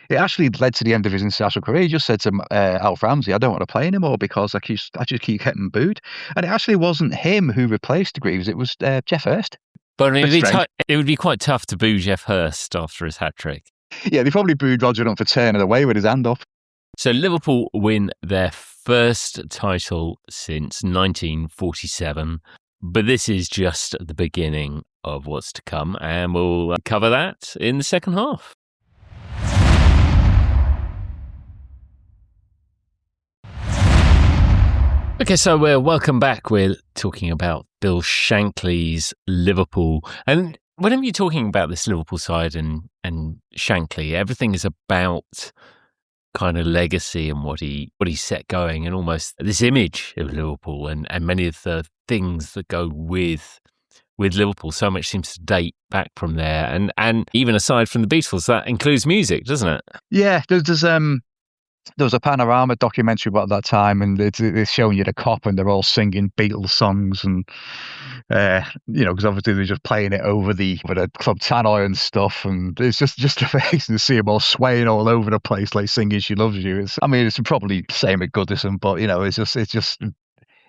Speaker 3: it actually led to the end of his international career. He just said to Alf Ramsey, I don't want to play anymore because I just keep getting booed. And it actually wasn't him who replaced Greaves, it was Jeff Hurst.
Speaker 1: But it would be quite tough to boo Jeff Hurst after his hat-trick.
Speaker 3: Yeah, they probably booed Roger Hunt for turning away with his hand up.
Speaker 1: So Liverpool win their first title since 1947. But this is just the beginning of what's to come, and we'll cover that in the second half. Okay, so welcome back. We're talking about Bill Shankly's Liverpool. And whenever you're talking about this Liverpool side and Shankly, everything is about kind of legacy and what he set going, and almost this image of Liverpool and many of the things that go with Liverpool. So much seems to date back from there. And even aside from the Beatles, that includes music, doesn't it?
Speaker 3: Yeah, there was a Panorama documentary about that time, and it's showing you the Cop, and they're all singing Beatles songs, and because obviously they're just playing it over the Club Tannoy and stuff, and it's just amazing to see them all swaying all over the place, like singing "She Loves You." It's probably the same at Goodison, but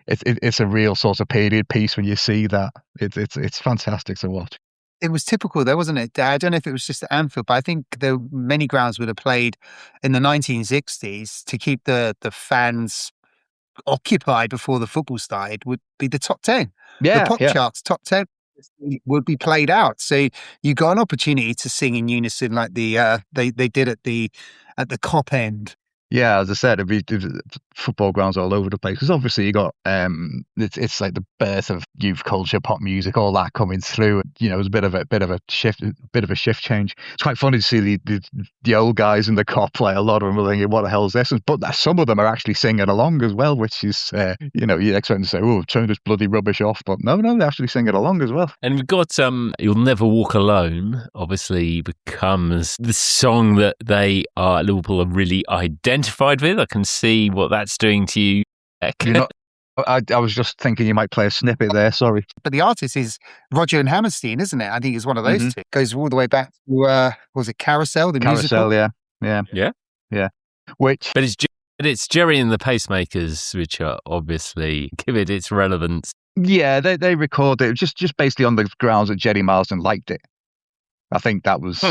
Speaker 3: it's a real sort of period piece when you see that. It's fantastic to watch.
Speaker 2: It was typical though, wasn't it? I don't know if it was just at Anfield, but I think there were many grounds would have played in the 1960s to keep the fans occupied before the football started would be the top 10.
Speaker 3: Yeah,
Speaker 2: the pop charts, top 10 would be played out. So you got an opportunity to sing in unison like they did at the Cop end.
Speaker 3: Yeah, as I said, it'd be football grounds all over the place. Because obviously you got it's like the birth of youth culture, pop music, all that coming through. It was a bit of a shift change. It's quite funny to see the old guys in the Cop play. A lot of them are thinking, "What the hell is this?" But some of them are actually singing along as well, which is you'd expect to say, "Oh, turn this bloody rubbish off," but no, they're actually singing along as well.
Speaker 1: And we've got "You'll Never Walk Alone." Obviously, becomes the song that Liverpool are really identified with. I can see what that's doing to you.
Speaker 3: I was just thinking you might play a snippet there, sorry.
Speaker 2: But the artist is Roger and Hammerstein, isn't it? I think it's one of those two. It goes all the way back to, was it Carousel, the musical?
Speaker 3: Yeah. But
Speaker 1: it's Jerry and the Pacemakers, which are obviously give it its relevance.
Speaker 3: Yeah, they recorded it just basically on the grounds that Jerry Marsden liked it. I think that was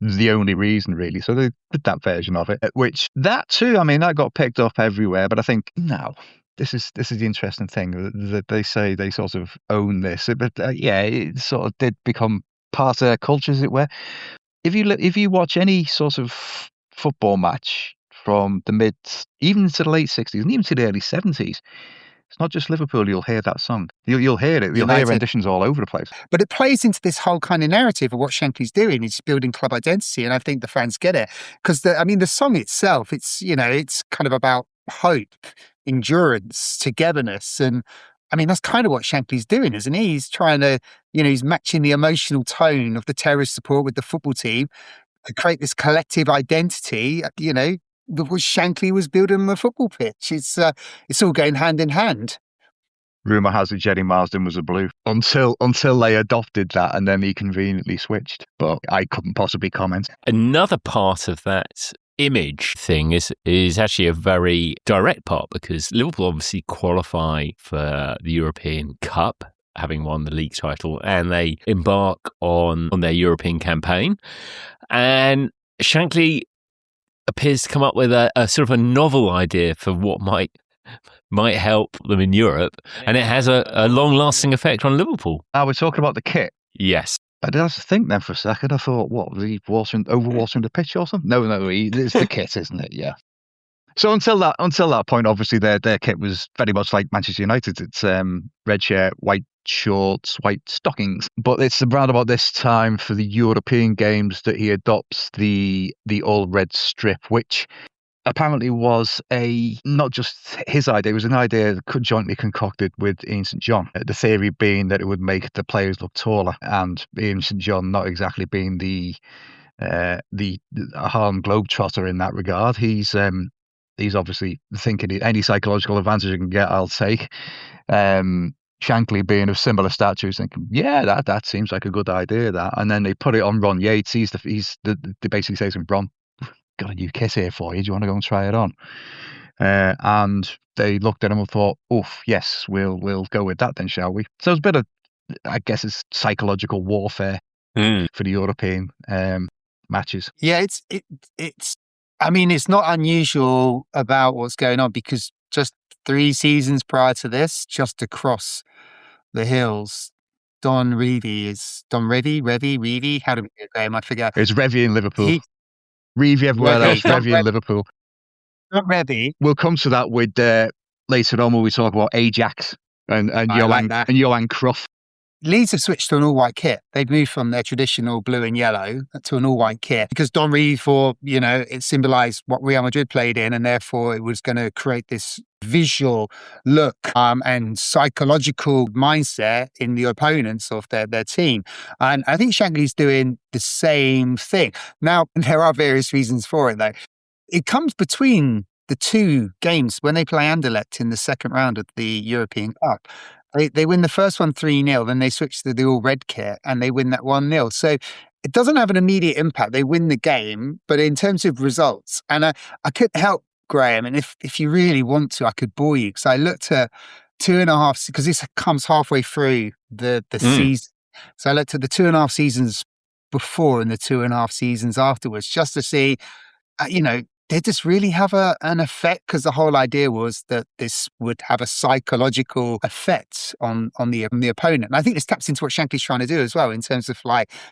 Speaker 3: the only reason, really. So they did that version of it, which that too, that got picked up everywhere. But I think no, this is the interesting thing that they say they sort of own this. But it sort of did become part of their culture, as it were. If you watch any sort of football match from the even to the late 60s and even to the early 70s. It's not just Liverpool, you'll hear that song. You'll hear it. You'll hear renditions all over the place.
Speaker 2: But it plays into this whole kind of narrative of what Shankly's doing. He's building club identity, and I think the fans get it. Because, the song itself, it's kind of about hope, endurance, togetherness. And, that's kind of what Shankly's doing, isn't he? He's trying to, he's matching the emotional tone of the terrorist support with the football team to create this collective identity, which Shankly was building on the football pitch. It's all going hand in hand.
Speaker 3: Rumour has it Jerry Marsden was a Blue until they adopted that, and then he conveniently switched. But I couldn't possibly comment.
Speaker 1: Another part of that image thing is actually a very direct part, because Liverpool obviously qualify for the European Cup, having won the league title, and they embark on their European campaign. And Shankly appears to come up with a sort of a novel idea for what might help them in Europe, and it has a long-lasting effect on Liverpool.
Speaker 3: We're talking about the kit.
Speaker 1: Yes.
Speaker 3: I did have to think then for a second. I thought, what, was he overwatering the pitch or something? No, it's the kit, isn't it? Yeah. So until that point, obviously their kit was very much like Manchester United. It's red shirt, white shorts, white stockings. But it's around about this time for the European games that he adopts the all red strip, which apparently was not just his idea, it was an idea jointly concocted with Ian St John. The theory being that it would make the players look taller, and Ian St John not exactly being the Harlem Globetrotter in that regard. He's obviously thinking any psychological advantage you can get, I'll take. Shankly being of similar stature, he's thinking, yeah, that seems like a good idea, that. And then they put it on Ron Yates. They basically say to him, Ron, got a new kit here for you. Do you want to go and try it on? And they looked at him and thought, oof, yes, we'll go with that then, shall we? So it's a bit of, I guess, it's psychological warfare for the European matches.
Speaker 2: Yeah, it's. I mean, it's not unusual about what's going on, because just 3 seasons prior to this, just across the hills, Don Revie, how do we get going? I forget.
Speaker 3: It's Revie in Liverpool. Revie everywhere else, Revie in Liverpool.
Speaker 2: Not Revie.
Speaker 3: We'll come to that with later on when we talk about Ajax and Johan Cruyff.
Speaker 2: Leeds have switched to an all-white kit. They've moved from their traditional blue and yellow to an all-white kit because Don Revie, it symbolised what Real Madrid played in, and therefore it was going to create this visual look and psychological mindset in the opponents of their team. And I think Shankly's doing the same thing. Now, there are various reasons for it, though. It comes between the 2 games when they play Anderlecht in the second round of the European Cup. They win the first one 3-0, then they switch to the all-red kit and they win that 1-0. So it doesn't have an immediate impact. They win the game, but in terms of results, and I couldn't help, Graham, and if you really want to, I could bore you, because I looked at 2.5, because this comes halfway through the season. So I looked at the 2.5 seasons before and the 2.5 seasons afterwards, just to see, did this really have an effect? Because the whole idea was that this would have a psychological effect on the opponent. And I think this taps into what Shankly's trying to do as well, in terms of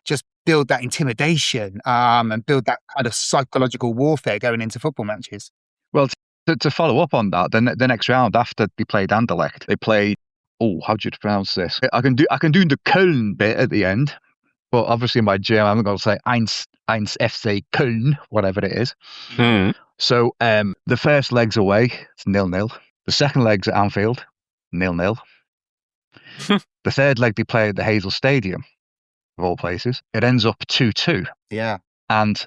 Speaker 2: just build that intimidation and build that kind of psychological warfare going into football matches.
Speaker 3: Well, to follow up on that, then the next round after they played Anderlecht, they played, how do you pronounce this? I can do the Köln bit at the end, but obviously in my German, I'm going to say 1 FC Köln, whatever it is. So the first leg's away, it's 0-0. The second leg's at Anfield, 0-0. The third leg they play at the Hazel Stadium, of all places. It ends up 2-2.
Speaker 2: Yeah.
Speaker 3: And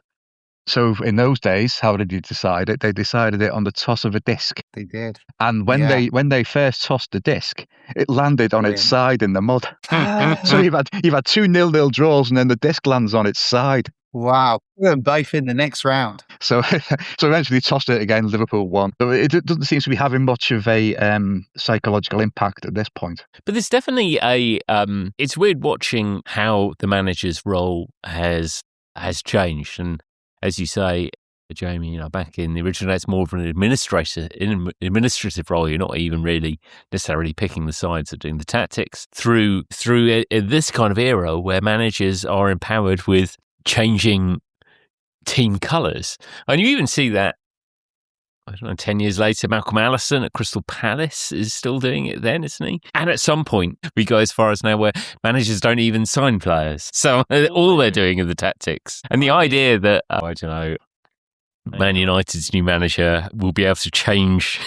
Speaker 3: so in those days, how did you decide it? They decided it on the toss of a disc.
Speaker 2: They did.
Speaker 3: And when they first tossed the disc, it landed on its side in the mud. So you've had 2 0-0 draws, and then the disc lands on its side.
Speaker 2: Wow. We're both in the next round.
Speaker 3: So eventually tossed it again, Liverpool won. So it doesn't seem to be having much of a psychological impact at this point.
Speaker 1: But there's definitely it's weird watching how the manager's role has changed. And as you say, Jamie, back in the original, it's more of an administrative role. You're not even really necessarily picking the sides or doing the tactics through this kind of era where managers are empowered with changing team colours. And you even see that, 10 years later, Malcolm Allison at Crystal Palace is still doing it then, isn't he? And at some point, we go as far as now where managers don't even sign players. So all they're doing are the tactics. And the idea that, Man United's new manager will be able to change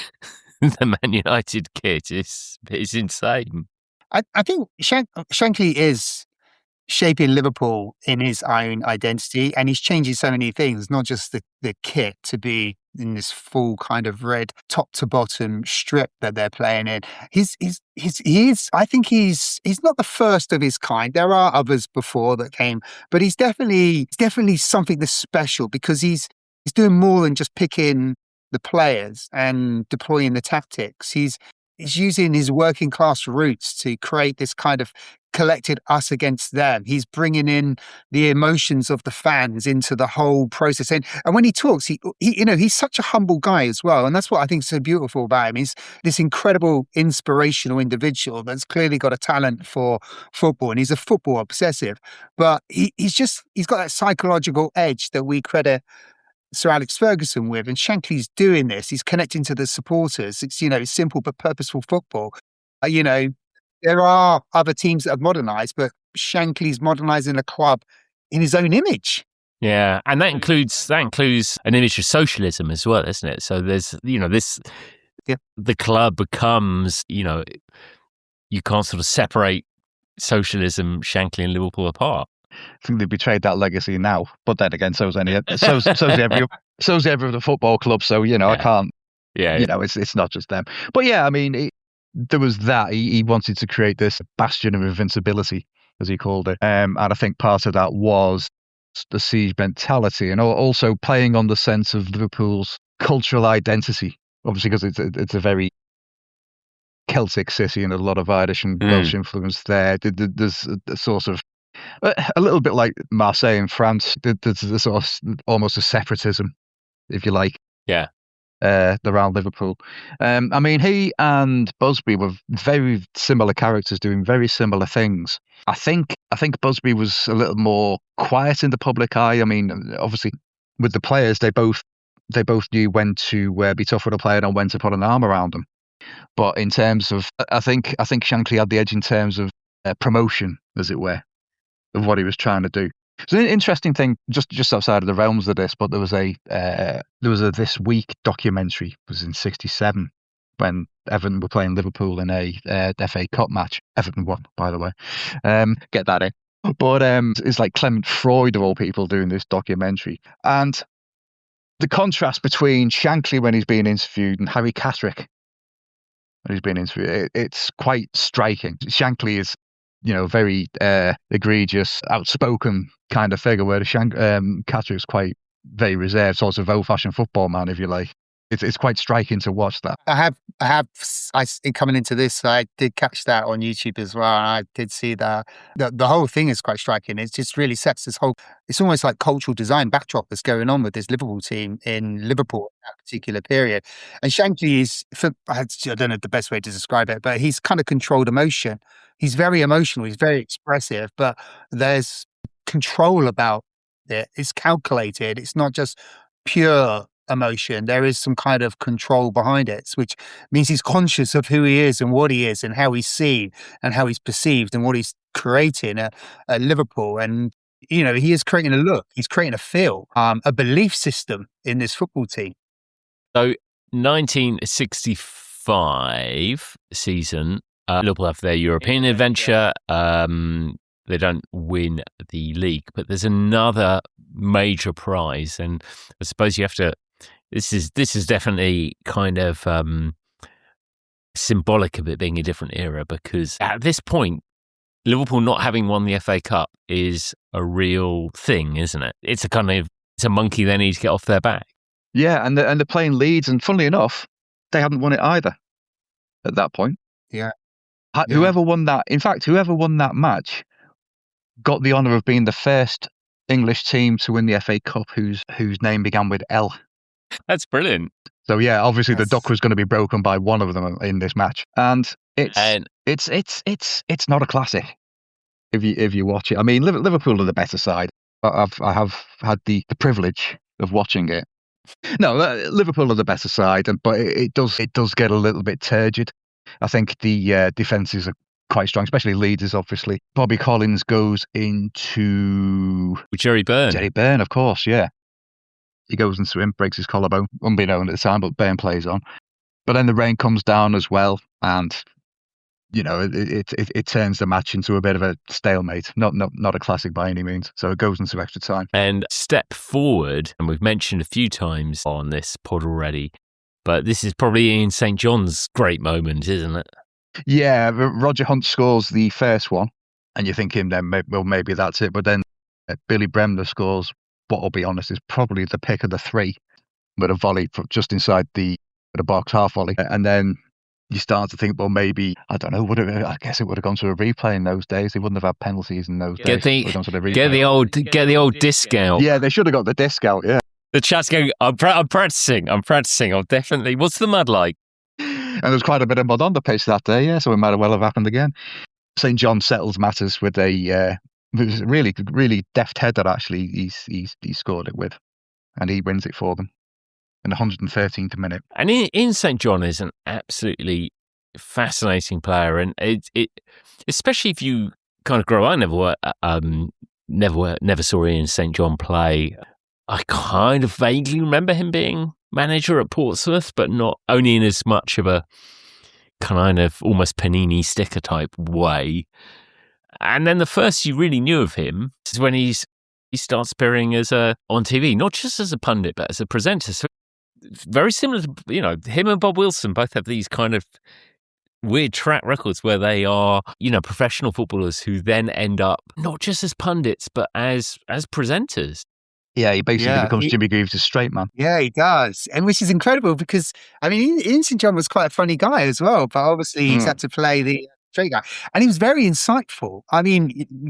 Speaker 1: the Man United kit is insane.
Speaker 2: I think Shankly is shaping Liverpool in his own identity, and he's changing so many things, not just the kit to be in this full kind of red top to bottom strip that they're playing in. I think he's not the first of his kind. There are others before that came, but he's definitely something that's special, because he's he's doing more than just picking the players and deploying the tactics. He's using his working class roots to create this kind of collected us against them. He's bringing in the emotions of the fans into the whole process. And when he talks, he he's such a humble guy as well. And that's what I think is so beautiful about him. He's this incredible inspirational individual that's clearly got a talent for football, and he's a football obsessive. But he's got that psychological edge that we credit Sir Alex Ferguson with, and Shankly's doing this. He's connecting to the supporters. It's simple but purposeful football. There are other teams that have modernised, but Shankly's modernising the club in his own image.
Speaker 1: Yeah, and that includes an image of socialism as well, isn't it? So there's this.
Speaker 2: Yeah.
Speaker 1: The club becomes you can't sort of separate socialism, Shankly and Liverpool apart.
Speaker 3: I think they betrayed that legacy now, but then again, so's every other football club. So I can't.
Speaker 1: Yeah,
Speaker 3: it's not just them. But yeah, I mean, there was that he wanted to create this bastion of invincibility, as he called it, and I think part of that was the siege mentality, and also playing on the sense of Liverpool's cultural identity. Obviously, because it's a very Celtic city and a lot of Irish and Welsh influence there. There's a sort of a little bit like Marseille in France. There's a sort of almost a separatism, if you like.
Speaker 1: Yeah.
Speaker 3: Around Liverpool. I mean, he and Busby were very similar characters doing very similar things. I think Busby was a little more quiet in the public eye. I mean, obviously, with the players, they both knew when to be tough with a player and when to put an arm around them. But in terms of, I think Shankly had the edge in terms of promotion, as it were, of what he was trying to do. It's an interesting thing, just outside of the realms of this, but there was a This Week documentary. It was in '67 when Everton were playing Liverpool in a FA Cup match. Everton won, by the way. Get that in. But it's like Clement Freud of all people doing this documentary, and the contrast between Shankly when he's being interviewed and Harry Catterick when he's being interviewed, it's quite striking. Shankly is very egregious, outspoken kind of figure, where Catterick's quite very reserved, sort of old-fashioned football man, if you like. It's quite striking to watch that.
Speaker 2: Coming into this, I did catch that on YouTube as well, and I did see that the whole thing is quite striking. It just really sets this whole, it's almost like cultural design backdrop that's going on with this Liverpool team in Liverpool at that particular period. And Shankly is, I don't know the best way to describe it, but he's kind of controlled emotion. He's very emotional, he's very expressive, but there's control about it. It's calculated. It's not just pure emotion. There is some kind of control behind it, which means he's conscious of who he is and what he is and how he's seen and how he's perceived and what he's creating at Liverpool. And he is creating a look, he's creating a feel, a belief system in this football team.
Speaker 1: So 1965 season, Liverpool have their European adventure. They don't win the league, but there's another major prize, and I suppose you have to. This is definitely kind of symbolic of it being a different era, because at this point, Liverpool not having won the FA Cup is a real thing, isn't it? It's a monkey they need to get off their back.
Speaker 3: Yeah, and they're playing Leeds, and funnily enough, they hadn't won it either at that point.
Speaker 2: Yeah.
Speaker 3: Whoever won that match got the honour of being the first English team to win the FA Cup whose name began with L.
Speaker 1: That's brilliant.
Speaker 3: So yeah, obviously the duck was going to be broken by one of them in this match, and it's not a classic if you watch it. I mean, Liverpool are the better side. I have had the privilege of watching it. No, Liverpool are the better side, but it does get a little bit turgid. I think the defences are quite strong, especially Leeds, obviously. Bobby Collins goes into
Speaker 1: Jerry Byrne.
Speaker 3: Jerry Byrne, of course, yeah. He goes into him, breaks his collarbone, unbeknown at the time, but Byrne plays on. But then the rain comes down as well, and it turns the match into a bit of a stalemate. Not a classic by any means. So it goes into extra time.
Speaker 1: And step forward, and we've mentioned a few times on this pod already, but this is probably Ian St. John's great moment, isn't it?
Speaker 3: Yeah, Roger Hunt scores the first one, and you're thinking then, maybe that's it. But then Billy Bremner scores what I'll be honest, is probably the pick of the three, with a volley just inside the box, half volley. And then you start to think, well, maybe, I don't know, I guess it would have gone to a replay in those days. They wouldn't have had penalties in those days.
Speaker 1: Get the old disc out.
Speaker 3: Yeah, they should have got the disc out, yeah.
Speaker 1: The chat's going, I'm practicing. I'll definitely. What's the mud like?
Speaker 3: And there was quite a bit of mud on the pitch that day, yeah, so it might well have happened again. St. John settles matters with it was a really, really deft header, actually, he scored it with. And he wins it for them in the 113th minute.
Speaker 1: And in St. John is an absolutely fascinating player. And it especially if you kind of grow up, I never saw Ian St. John play. I kind of vaguely remember him being manager at Portsmouth, but not only in as much of a kind of almost Panini sticker type way. And then the first you really knew of him is when he starts appearing on TV, not just as a pundit, but as a presenter. So very similar to, him and Bob Wilson both have these kind of weird track records where they are, professional footballers who then end up not just as pundits, but as presenters.
Speaker 3: Yeah, he basically becomes Jimmy Greaves' straight man.
Speaker 2: Yeah, he does. And which is incredible because, Ian St. John was quite a funny guy as well, but obviously he's had to play the straight guy. And he was very insightful.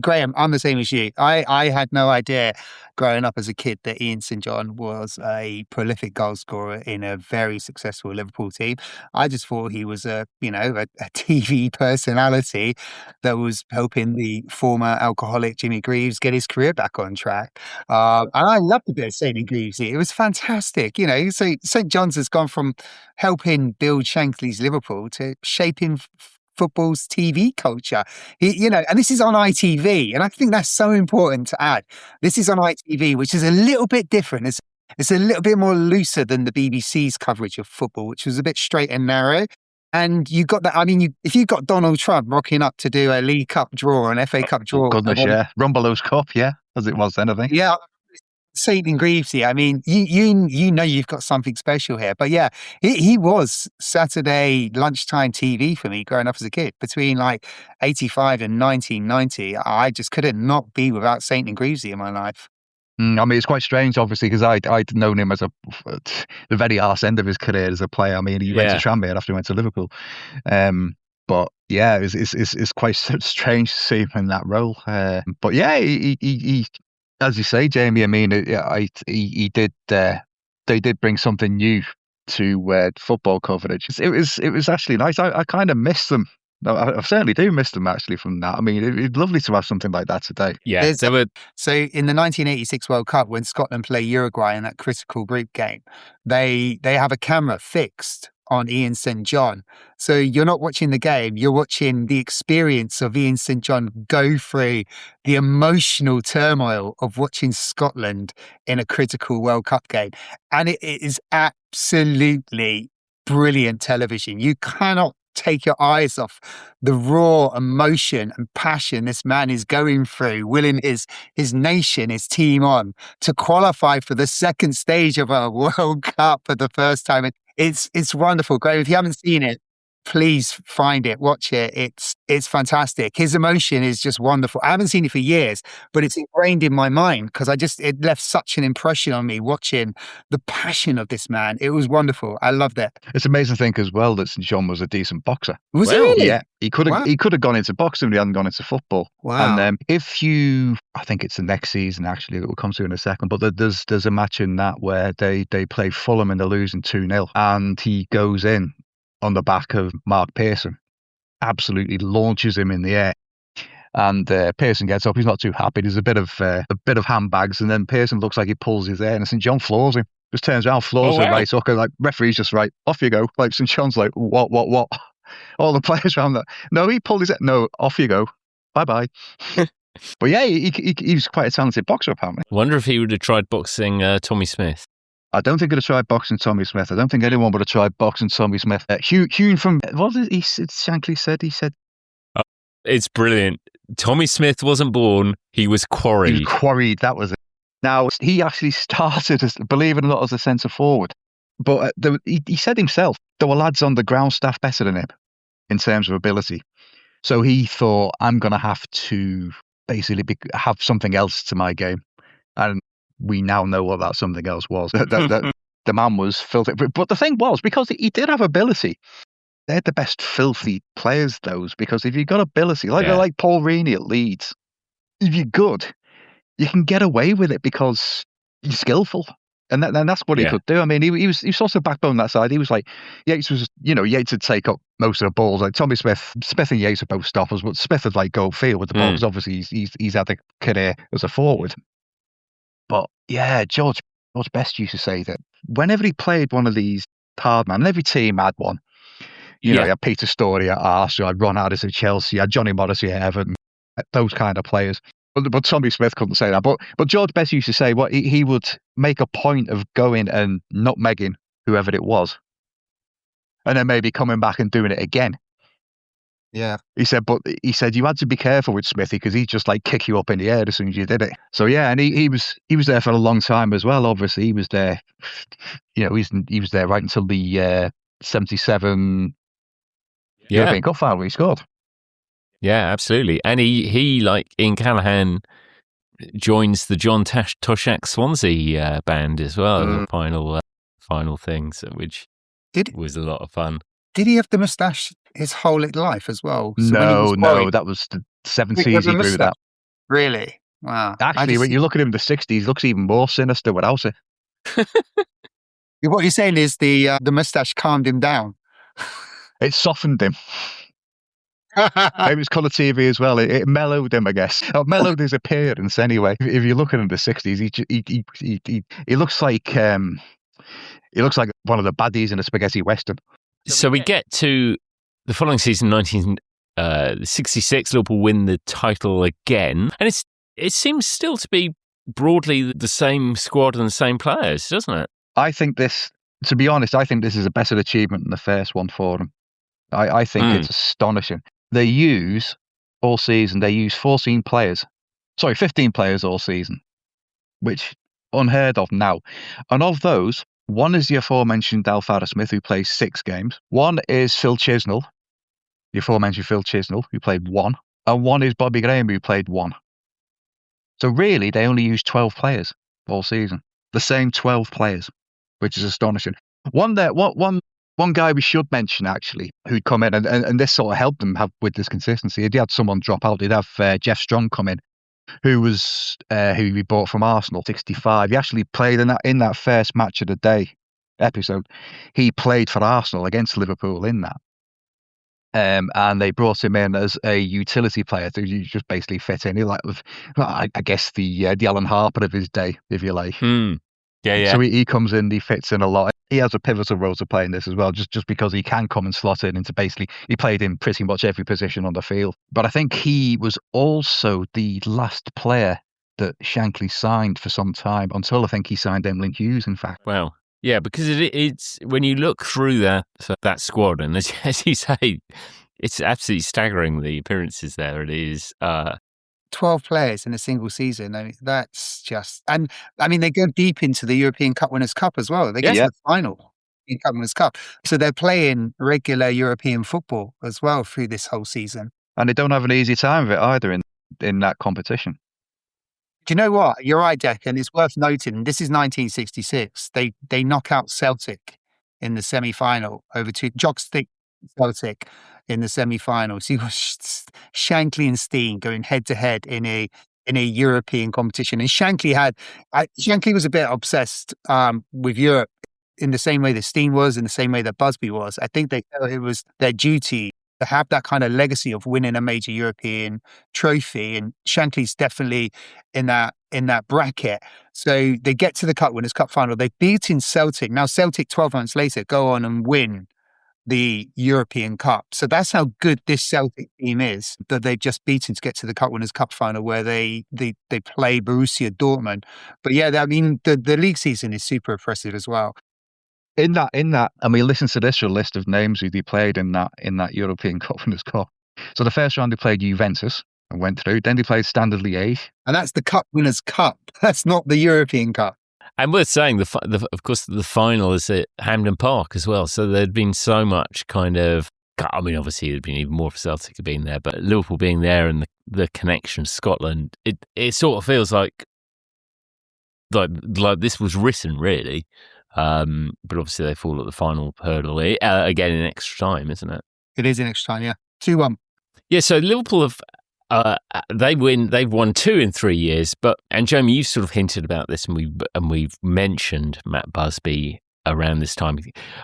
Speaker 2: Graham, I'm the same as you. I had no idea growing up as a kid that Ian St. John was a prolific goal scorer in a very successful Liverpool team. I just thought he was a TV personality that was helping the former alcoholic Jimmy Greaves get his career back on track. And I loved a bit of St. Greavesy. It was fantastic. So St. John's has gone from helping build Shankly's Liverpool to shaping football's TV culture, and this is on ITV, and I think that's so important to add. This is on ITV, which is a little bit different. It's a little bit more looser than the BBC's coverage of football, which was a bit straight and narrow. And you got that. If you got Donald Trump rocking up to do a League Cup draw, an FA Cup draw,
Speaker 3: goodness, yeah, Rumbelows Cup, yeah, as it was then, I think.
Speaker 2: Yeah. St. Greavesy, you've got something special here. But yeah, he was Saturday lunchtime TV for me growing up as a kid. Between like 85 and 1990, I just couldn't not be without St. Greavesy in my life.
Speaker 3: It's quite strange, obviously, because I'd known him as the very arse end of his career as a player. He went to Tranmere after he went to Liverpool. But yeah, it's quite strange to see him in that role. But yeah, he as you say, Jamie, he did. They did bring something new to football coverage. It was actually nice. I kind of miss them. I certainly do miss them actually from that. It's lovely to have something like that today.
Speaker 1: Yeah.
Speaker 2: So in the 1986 World Cup, when Scotland play Uruguay in that critical group game, they have a camera fixed on Ian St. John. So you're not watching the game, you're watching the experience of Ian St. John go through the emotional turmoil of watching Scotland in a critical World Cup game. And it is absolutely brilliant television. You cannot take your eyes off the raw emotion and passion this man is going through, willing his nation, his team on to qualify for the second stage of a World Cup for the first time. It's wonderful. Graham, if you haven't seen it, please find it, watch it. It's fantastic. His emotion is just wonderful. I haven't seen it for years, but it's ingrained in my mind because it left such an impression on me watching the passion of this man. It was wonderful. I loved it.
Speaker 3: It's an amazing thing as well that St. John was a decent boxer.
Speaker 2: Was he really?
Speaker 3: Yeah, he could have gone into boxing, but he hadn't gone into football.
Speaker 2: Wow.
Speaker 3: And I think it's the next season actually, it will come to in a second, but there's a match in that where they play Fulham and they're losing 2-0 and he goes in on the back of Mark Pearson, absolutely launches him in the air. And Pearson gets up. He's not too happy. There's a bit of handbags, and then Pearson looks like he pulls his hair, and St. John floors him. Just turns around, floors him right hook, and like referee's just right, off you go. Like St. John's like, what? All the players around that. No, he pulled his head. No, off you go. Bye. But yeah, he was quite a talented boxer apparently.
Speaker 1: I wonder if he would have tried boxing Tommy Smith.
Speaker 3: I don't think he'd have tried boxing Tommy Smith. I don't think anyone would have tried boxing Tommy Smith. Hugh from, what did Shankly said? He said...
Speaker 1: It's brilliant. Tommy Smith wasn't born, he was quarried.
Speaker 3: He was quarried, that was it. Now, he actually started, believe it or not, as a centre forward. But he said himself, there were lads on the ground staff better than him in terms of ability. So he thought, I'm going to have to basically have something else to my game. And we now know what that something else was. That the man was filthy. But the thing was, because he did have ability, they're the best filthy players, those, because if you've got ability, like Paul Rooney at Leeds, if you're good, you can get away with it because you're skillful. And that's what he could do. I mean, he was sort of backbone that side. He was like, Yates would take up most of the balls. Like Tommy Smith and Yates are both stoppers, but Smith would like go field with the ball because obviously he's had a career as a forward. But yeah, George Best used to say that whenever he played one of these hard man, and every team had one. You know, you had Peter Storey at Arsenal, you had Ron Addis at Chelsea, you had Johnny Morrissey at Everton, those kind of players. But Tommy Smith couldn't say that. But George Best used to say he would make a point of going and nutmegging whoever it was, and then maybe coming back and doing it again.
Speaker 2: Yeah.
Speaker 3: He said you had to be careful with Smithy because he'd just like kick you up in the air as soon as you did it. So yeah, and he was there for a long time as well. Obviously, he was there. You know, he was there right until the 77 European Cup final. He scored.
Speaker 1: Yeah, absolutely. And he like Ian Callaghan joins the John Toshak Swansea band as well. The final things, which was a lot of fun.
Speaker 2: Did he have the moustache his whole life as well?
Speaker 3: So no, that was the 70s. He grew that.
Speaker 2: Really? Wow.
Speaker 3: Actually, when you look at him in the 60s, he looks even more sinister without it.
Speaker 2: What you're saying is the moustache calmed him down.
Speaker 3: It softened him. It was colour TV as well. It mellowed him, I guess. It mellowed his appearance anyway. If you look at him in the 60s, he looks like one of the baddies in a spaghetti western.
Speaker 1: So we get to the following season, 1966. Liverpool win the title again, and it seems still to be broadly the same squad and the same players, doesn't it?
Speaker 3: To be honest, I think this is a better achievement than the first one for them. I think it's astonishing. They use all season. They use 15 players all season, which unheard of now. And of those, one is the aforementioned Alfara Smith, who plays 6 games. One is Phil Chisnell, the aforementioned Phil Chisnell, who played 1. And one is Bobby Graham, who played 1. So really, they only use 12 players all season. The same 12 players, which is astonishing. One guy we should mention, actually, who'd come in, and this sort of helped them have with this consistency. He had someone drop out. He'd have Jeff Strong come in, who we bought from Arsenal, 65. He actually played in that first match of the day episode. He played for Arsenal against Liverpool in that. And they brought him in as a utility player to just basically fit in. He I guess the Alan Harper of his day, if you like.
Speaker 1: Yeah.
Speaker 3: So he comes in, he fits in a lot. He has a pivotal role to play in this as well, just because he can come and slot in into he played in pretty much every position on the field. But I think he was also the last player that Shankly signed for some time, until I think he signed Emlyn Hughes, in fact.
Speaker 1: Wow. Yeah, because it's when you look through that squad, and as you say, it's absolutely staggering, the appearances there. It is
Speaker 2: 12 players in a single season. I mean, that's just, and I mean, they go deep into the European Cup Winners' Cup as well. They get to the final in Cup Winners' Cup. So they're playing regular European football as well through this whole season.
Speaker 3: And they don't have an easy time of it either in that competition.
Speaker 2: Do you know what? You're right, Declan. It's worth noting, this is 1966. They knock out Celtic in the semi-final over to Jogstick Celtic in the semi-final. So you got Shankly and Steen going head-to-head in a European competition. And Shankly was a bit obsessed with Europe in the same way that Steen was, in the same way that Busby was. I think they felt it was their duty to have that kind of legacy of winning a major European trophy, and Shankly's definitely in that bracket. So they get to the Cup Winners' Cup final. They've beaten Celtic. Now Celtic 12 months later go on and win the European Cup. So that's how good this Celtic team is, that they've just beaten to get to the Cup Winners' Cup final, where they play Borussia Dortmund. But yeah, I mean, the league season is super impressive as well.
Speaker 3: In that, and we listened to this list of names who they played in that European Cup Winners' Cup. So the first round they played Juventus and went through. Then they played Standard Liège,
Speaker 2: and that's the Cup Winners' Cup. That's not the European Cup.
Speaker 1: And worth saying, of course, the final is at Hampden Park as well. So there'd been so much kind of, I mean, obviously it'd been even more for Celtic being there, but Liverpool being there and the connection to Scotland, it sort of feels like like this was written really, but obviously they fall at the final hurdle again in extra time, isn't it?
Speaker 2: It is in extra time, yeah. 2-1.
Speaker 1: Yeah, so Liverpool have they've won 2 in 3 years, and Jamie, you sort of hinted about this, and we've mentioned Matt Busby around this time.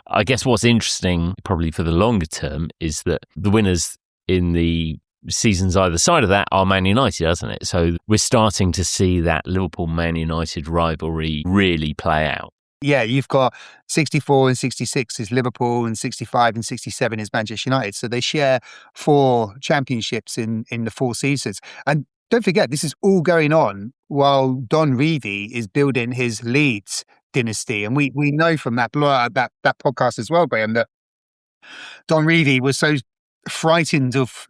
Speaker 1: I guess what's interesting, probably for the longer term, is that the winners in the seasons either side of that are Man United, hasn't it? So we're starting to see that Liverpool-Man United rivalry really play out.
Speaker 2: Yeah, you've got 64 and 66 is Liverpool, and 65 and 67 is Manchester United. So they share 4 championships in the 4 seasons. And don't forget, this is all going on while Don Revie is building his Leeds dynasty. And we know from that podcast as well, Graham, that Don Revie was so frightened of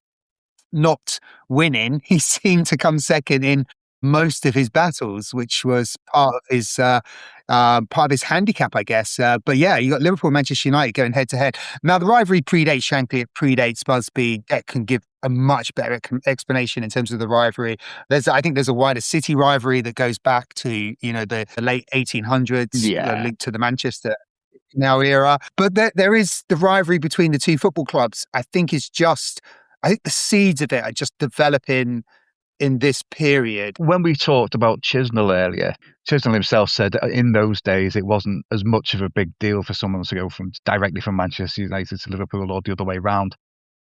Speaker 2: not winning, he seemed to come second in most of his battles, which was part of his handicap, I guess. But yeah, you got Liverpool, Manchester United going head to head. Now the rivalry predates Shankly, it predates Busby. Deck can give a much better explanation in terms of the rivalry. I think there's a wider City rivalry that goes back to the late 1800s, linked to the Manchester now era. But there is the rivalry between the two football clubs. I think the seeds of it are just developing in this period.
Speaker 3: When we talked about Chisnell earlier, Chisnell himself said that in those days it wasn't as much of a big deal for someone to go directly from Manchester United to Liverpool or the other way round.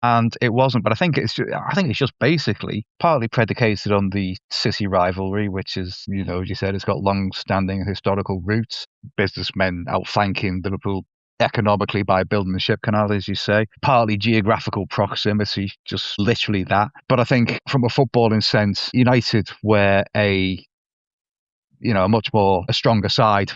Speaker 3: And it wasn't, but I think it's just basically partly predicated on the City rivalry, which is, as you said, it's got long-standing historical roots. Businessmen outflanking Liverpool economically by building the ship canal, as you say. Partly geographical proximity, just literally that. But I think from a footballing sense, United were a stronger side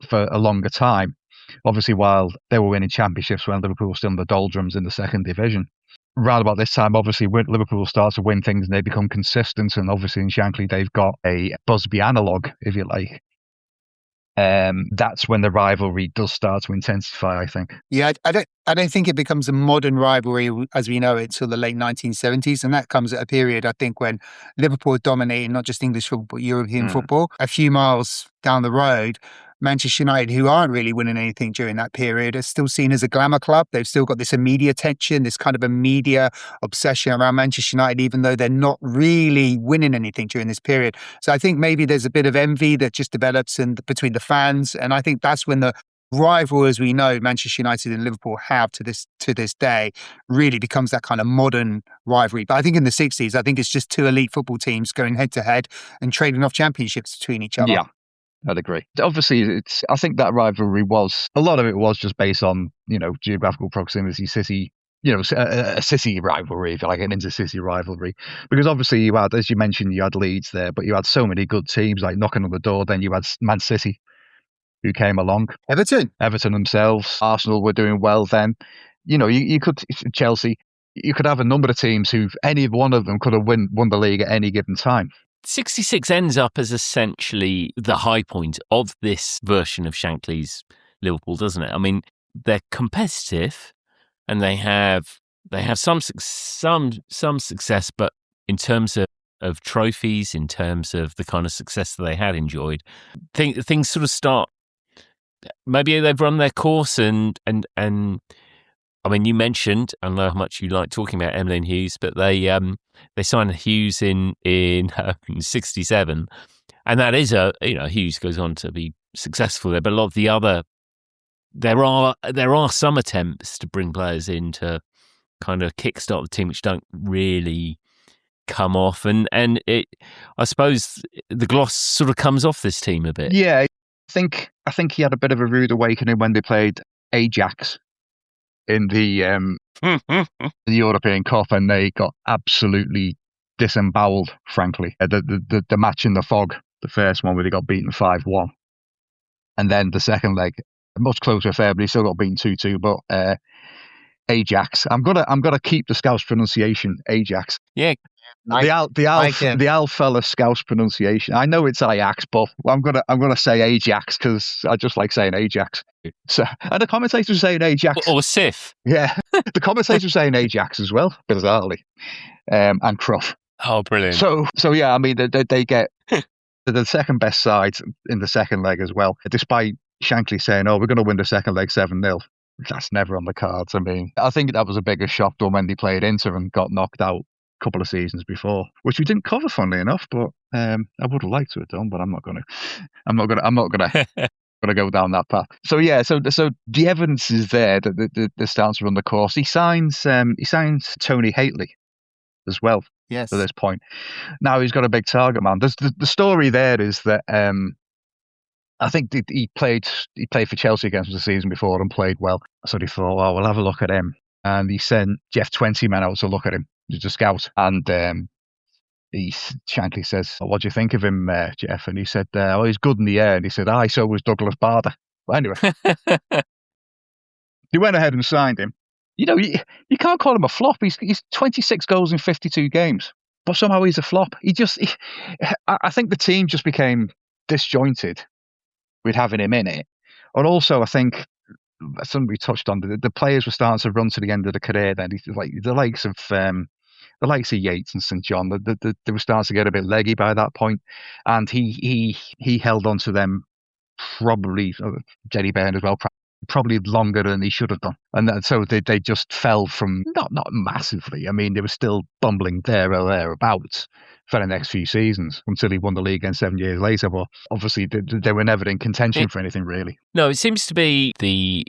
Speaker 3: for a longer time. Obviously, while they were winning championships when Liverpool were still in the doldrums in the second division. Round about this time, obviously, Liverpool starts to win things and they become consistent. And obviously in Shankly, they've got a Busby analogue, if you like. That's when the rivalry does start to intensify, I think.
Speaker 2: Yeah, I don't think it becomes a modern rivalry as we know it till the late 1970s, and that comes at a period, I think, when Liverpool dominated not just English football but European football. A few miles down the road, Manchester United, who aren't really winning anything during that period, are still seen as a glamour club. They've still got this media attention, this kind of a media obsession around Manchester United, even though they're not really winning anything during this period. So I think maybe there's a bit of envy that just develops between the fans. And I think that's when the rival, as we know, Manchester United and Liverpool have to this day, really becomes that kind of modern rivalry. But I think in the 60s, I think it's just 2 elite football teams going head to head and trading off championships between each other.
Speaker 3: Yeah. I'd agree. Obviously, I think that rivalry a lot of it was just based on, geographical proximity, City, a City rivalry, if you like, an inter-City rivalry. Because obviously you had, as you mentioned, you had Leeds there, but you had so many good teams like knocking on the door. Then you had Man City, who came along. Everton themselves. Arsenal were doing well then. You could, Chelsea, you could have a number of teams who any one of them could have won the league at any given time.
Speaker 1: 66 ends up as essentially the high point of this version of Shankly's Liverpool, doesn't it? I mean, they're competitive and they have some success, but in terms of trophies, in terms of the kind of success that they had enjoyed, things sort of start. Maybe they've run their course, and I mean, you mentioned, I don't know how much you like talking about Emlyn Hughes, but they signed Hughes in 67, and that is Hughes goes on to be successful there. But a lot of the other, there are some attempts to bring players in to kind of kickstart the team, which don't really come off, and it, I suppose, the gloss sort of comes off this team a bit.
Speaker 3: Yeah, I think he had a bit of a rude awakening when they played Ajax in the European Cup, and they got absolutely disemboweled, frankly. The match in the fog, the first one where they got beaten 5-1. And then the second leg, a much closer affair, but he still got beaten 2-2. But Ajax, I'm gonna keep the Scouse pronunciation, Ajax.
Speaker 1: Yeah.
Speaker 3: The Al fella Scouse pronunciation. I know it's Ajax, but I'm gonna say Ajax because I just like saying Ajax. So, and the commentators are saying Ajax
Speaker 1: or Sif.
Speaker 3: Yeah, the commentators are saying Ajax as well, bizarrely, and Cruff.
Speaker 1: Oh, brilliant!
Speaker 3: So yeah, I mean they get the second best side in the second leg as well, despite Shankly saying, "Oh, we're going to win the second leg 7-0." That's never on the cards. I mean, I think that was a bigger shock than when they played Inter and got knocked out a couple of seasons before, which we didn't cover, funnily enough. But I would have liked to have done, but I'm not going to go down that path. So yeah, so the evidence is there that the starting to run the course. He signs Tony Hateley as well.
Speaker 2: Yes.
Speaker 3: At this point, now he's got a big target man. The story there is that I think he played for Chelsea against the season before and played well. So they thought, "Oh, we'll have a look at him." And he sent Jeff Twentyman out to look at him, just a scout. And Shankly says, "What do you think of him, Jeff?" And he said, "Oh, he's good in the air." And he said, "Aye, so was Douglas Bader." But anyway, they went ahead and signed him. You know, you can't call him a flop. He's 26 goals in 52 games, but somehow he's a flop. I think the team just became disjointed with having him in it. And also, I think something we touched on, the players were starting to run to the end of the career. Then like the likes of Yates and St John, they were starting to get a bit leggy by that point, and he held on to them probably, Jerry Byrne as well, probably longer than he should have done, and so they just fell from not massively. I mean, they were still bumbling there or thereabouts for the next few seasons until he won the league again 7 years later. But obviously, they were never in contention for anything really.
Speaker 1: No, it seems to be the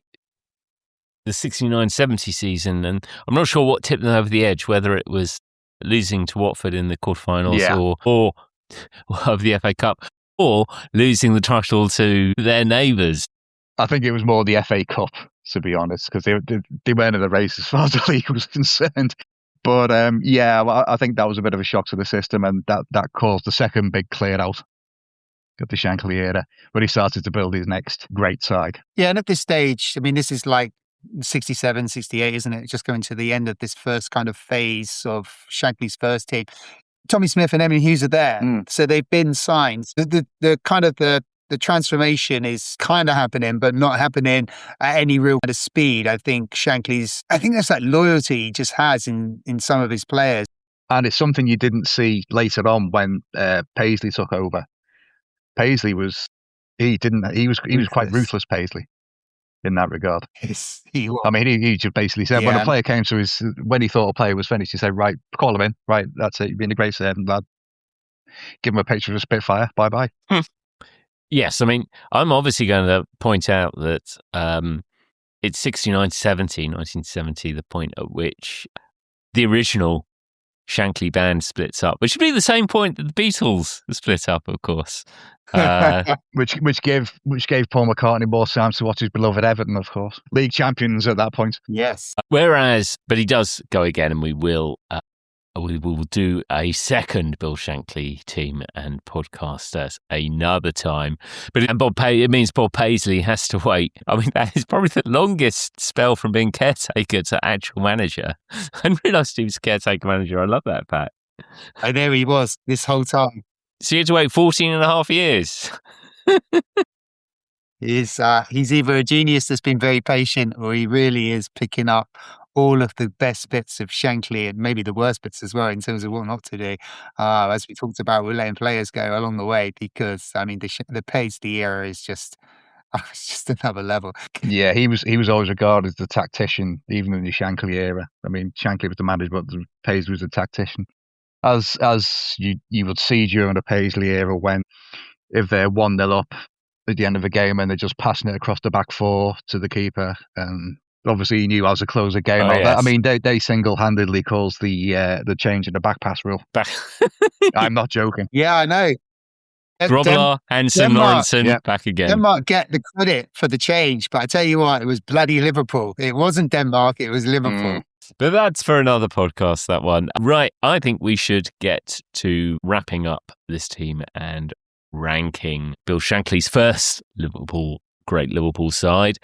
Speaker 1: 69-70 season, and I'm not sure what tipped them over the edge, whether it was losing to Watford in the quarterfinals or of the FA Cup, or losing the title to their neighbours.
Speaker 3: I think it was more the FA Cup, to be honest, because they weren't in the race as far as the league was concerned. But I think that was a bit of a shock to the system, and that caused the second big clear out of the Shankly era, when he started to build his next great side.
Speaker 2: Yeah, and at this stage, I mean, this is like 67, 68, isn't it? Just going to the end of this first kind of phase of Shankly's first team. Tommy Smith and Emily Hughes are there, so they've been signed. The kind of the transformation is kind of happening, but not happening at any real kind of speed. I think that's that loyalty he just has in some of his players.
Speaker 3: And it's something you didn't see later on when Paisley took over. Paisley was quite ruthless, Paisley, in that regard.
Speaker 2: Yes, he was.
Speaker 3: I mean, he just basically said when a player came to when he thought a player was finished, he said, "Right, call him in. Right, that's it. You've been a great servant, lad. Give him a picture of a Spitfire. Bye-bye."
Speaker 1: Yes, I mean, I'm obviously going to point out that it's 1970, the point at which the original Shankly band splits up, which would be the same point that the Beatles split up, of course.
Speaker 3: Which gave Paul McCartney more time to watch his beloved Everton, of course. League champions at that point.
Speaker 2: Yes.
Speaker 1: But he does go again, and we will do a second Bill Shankly team and podcast at another time. But it means Bob Paisley has to wait. I mean, that is probably the longest spell from being caretaker to actual manager. I didn't realise he was caretaker manager. I love that, Pat.
Speaker 2: And there he was this whole time.
Speaker 1: So you had to wait 14 and a half years.
Speaker 2: He's either a genius that's been very patient, or he really is picking up all of the best bits of Shankly and maybe the worst bits as well in terms of what not to do. As we talked about, we're letting players go along the way, because I mean the Paisley era is just it's just another level.
Speaker 3: Yeah, he was always regarded as the tactician, even in the Shankly era. I mean, Shankly was the manager, but Paisley was a tactician. As you would see during the Paisley era, when if they're 1-0 up at the end of a game and they're just passing it across the back four to the keeper, obviously he knew how to close a game out. Yes. I mean, they single-handedly caused the change in the back pass rule. I'm not joking.
Speaker 2: Yeah, I know.
Speaker 1: Grobler, Hansen, Lawrenson, back again.
Speaker 2: Denmark get the credit for the change, but I tell you what, it was bloody Liverpool. It wasn't Denmark, it was Liverpool.
Speaker 1: But that's for another podcast, that one. Right, I think we should get to wrapping up this team and ranking Bill Shankly's first great Liverpool side.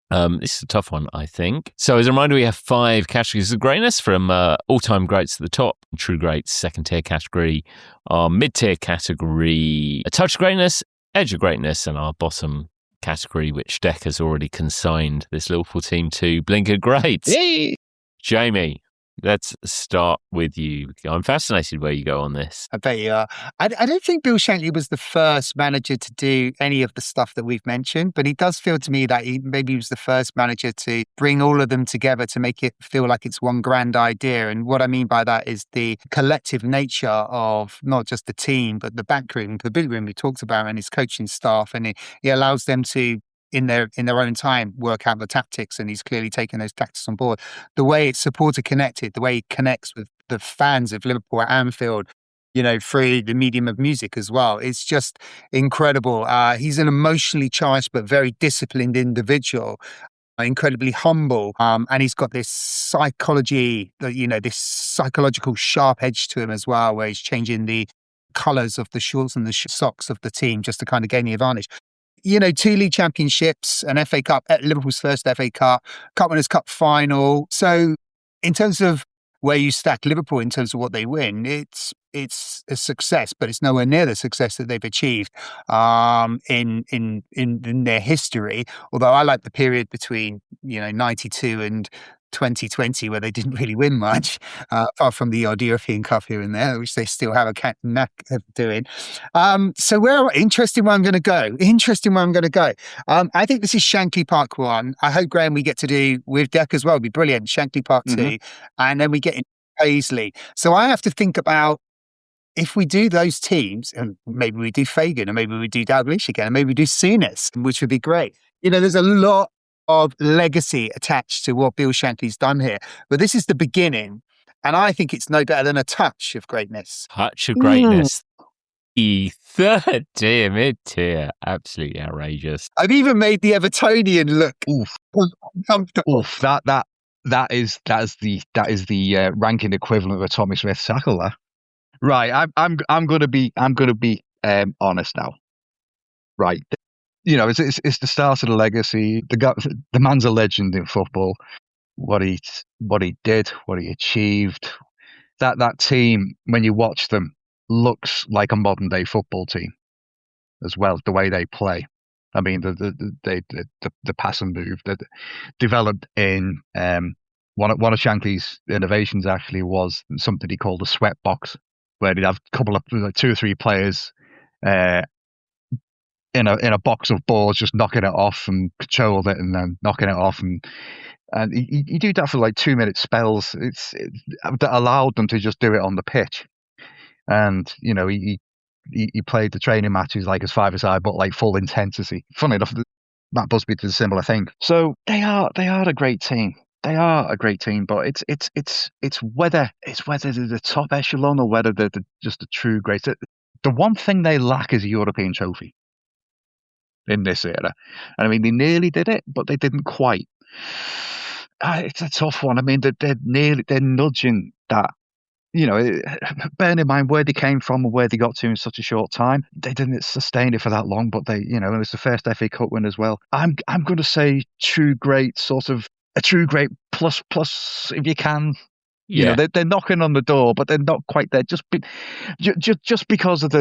Speaker 1: This is a tough one, I think. So as a reminder, we have 5 categories of greatness, from all-time greats at the top, true greats, second-tier category, our mid-tier category, a touch of greatness, edge of greatness, and our bottom category, which Deck has already consigned this Liverpool team to, Blinker Greats.
Speaker 3: Yay!
Speaker 1: Jamie, let's start with you. I'm fascinated where you go on this.
Speaker 2: I bet you are. I don't think Bill Shankly was the first manager to do any of the stuff that we've mentioned, but he does feel to me that maybe he was the first manager to bring all of them together to make it feel like it's one grand idea. And what I mean by that is the collective nature of not just the team, but the back room, the boot room we talked about, and his coaching staff. And he allows them to, in their own time, work out the tactics, and he's clearly taken those tactics on board. The way it's supporter connected, the way he connects with the fans of Liverpool at Anfield, through the medium of music as well. It's just incredible. He's an emotionally charged but very disciplined individual, incredibly humble, and he's got this psychology, this psychological sharp edge to him as well, where he's changing the colours of the shorts and the socks of the team just to kind of gain the advantage. 2 league championships, an FA Cup, Liverpool's first FA Cup, Cup Winners' Cup final. So in terms of where you stack Liverpool in terms of what they win, it's a success, but it's nowhere near the success that they've achieved in their history. Although I like the period between 92 and 2020, where they didn't really win much, apart from the odd European Cup here and there, which they still have a knack of doing. So interesting where I'm going to go. I think this is Shankly Park 1. I hope, Graham, we get to do with Deck as well. It'd be brilliant. Shankly Park 2. And then we get into Paisley. So I have to think about, if we do those teams, and maybe we do Fagan, and maybe we do Dalglish again, and maybe we do Souness, which would be great. There's a lot of legacy attached to what Bill Shankly's done here. But this is the beginning, and I think it's no better than a touch of greatness.
Speaker 1: Touch of greatness. The third tier, mid-tier. Absolutely outrageous.
Speaker 2: I've even made the Evertonian look.
Speaker 3: Oof. That is the ranking equivalent of a Tommy Smith tackle there. Right. I'm gonna be honest now. Right. It's the start of the legacy. The man's a legend in football. What he did, what he achieved. That team, when you watch them, looks like a modern day football team as well. The way they play. I mean, the pass and move that developed in one of Shankly's innovations actually was something he called a sweat box, where he'd have a couple of 2 or 3 players. In a box of balls, just knocking it off and control it, and then knocking it off, and you do that for like 2-minute spells. That allowed them to just do it on the pitch, and he played the training matches like as 5-a-side, but like full intensity. Funny enough, Matt Busby did a similar thing. So they are a great team. They are a great team, but it's whether they're the top echelon or whether they're just the true great. The one thing they lack is a European trophy in this era. And I mean, they nearly did it, but they didn't quite. It's a tough one. I mean, they're nudging that. Bearing in mind where they came from and where they got to in such a short time, they didn't sustain it for that long. But they, it was the first FA Cup win as well. I'm going to say true great, sort of a true great plus if you can.
Speaker 1: Yeah.
Speaker 3: They're knocking on the door, but they're not quite there. Just because of